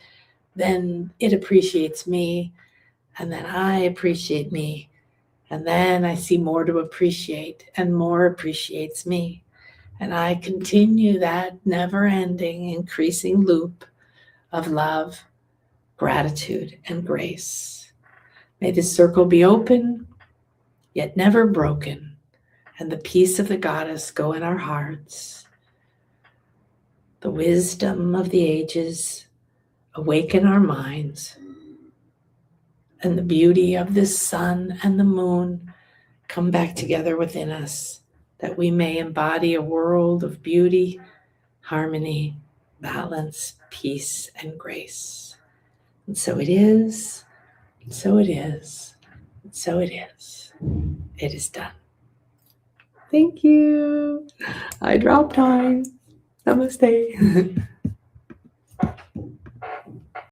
then it appreciates me, and then I appreciate me, and then I see more to appreciate, and more appreciates me. And I continue that never-ending, increasing loop of love, gratitude, and grace. May this circle be open, yet never broken, and the peace of the goddess go in our hearts. The wisdom of the ages awaken our minds, and the beauty of the sun and the moon come back together within us, that we may embody a world of beauty, harmony, balance, peace, and grace. And so it is, and so it is, and so it is. It is done. Thank you. I dropped time. Namaste.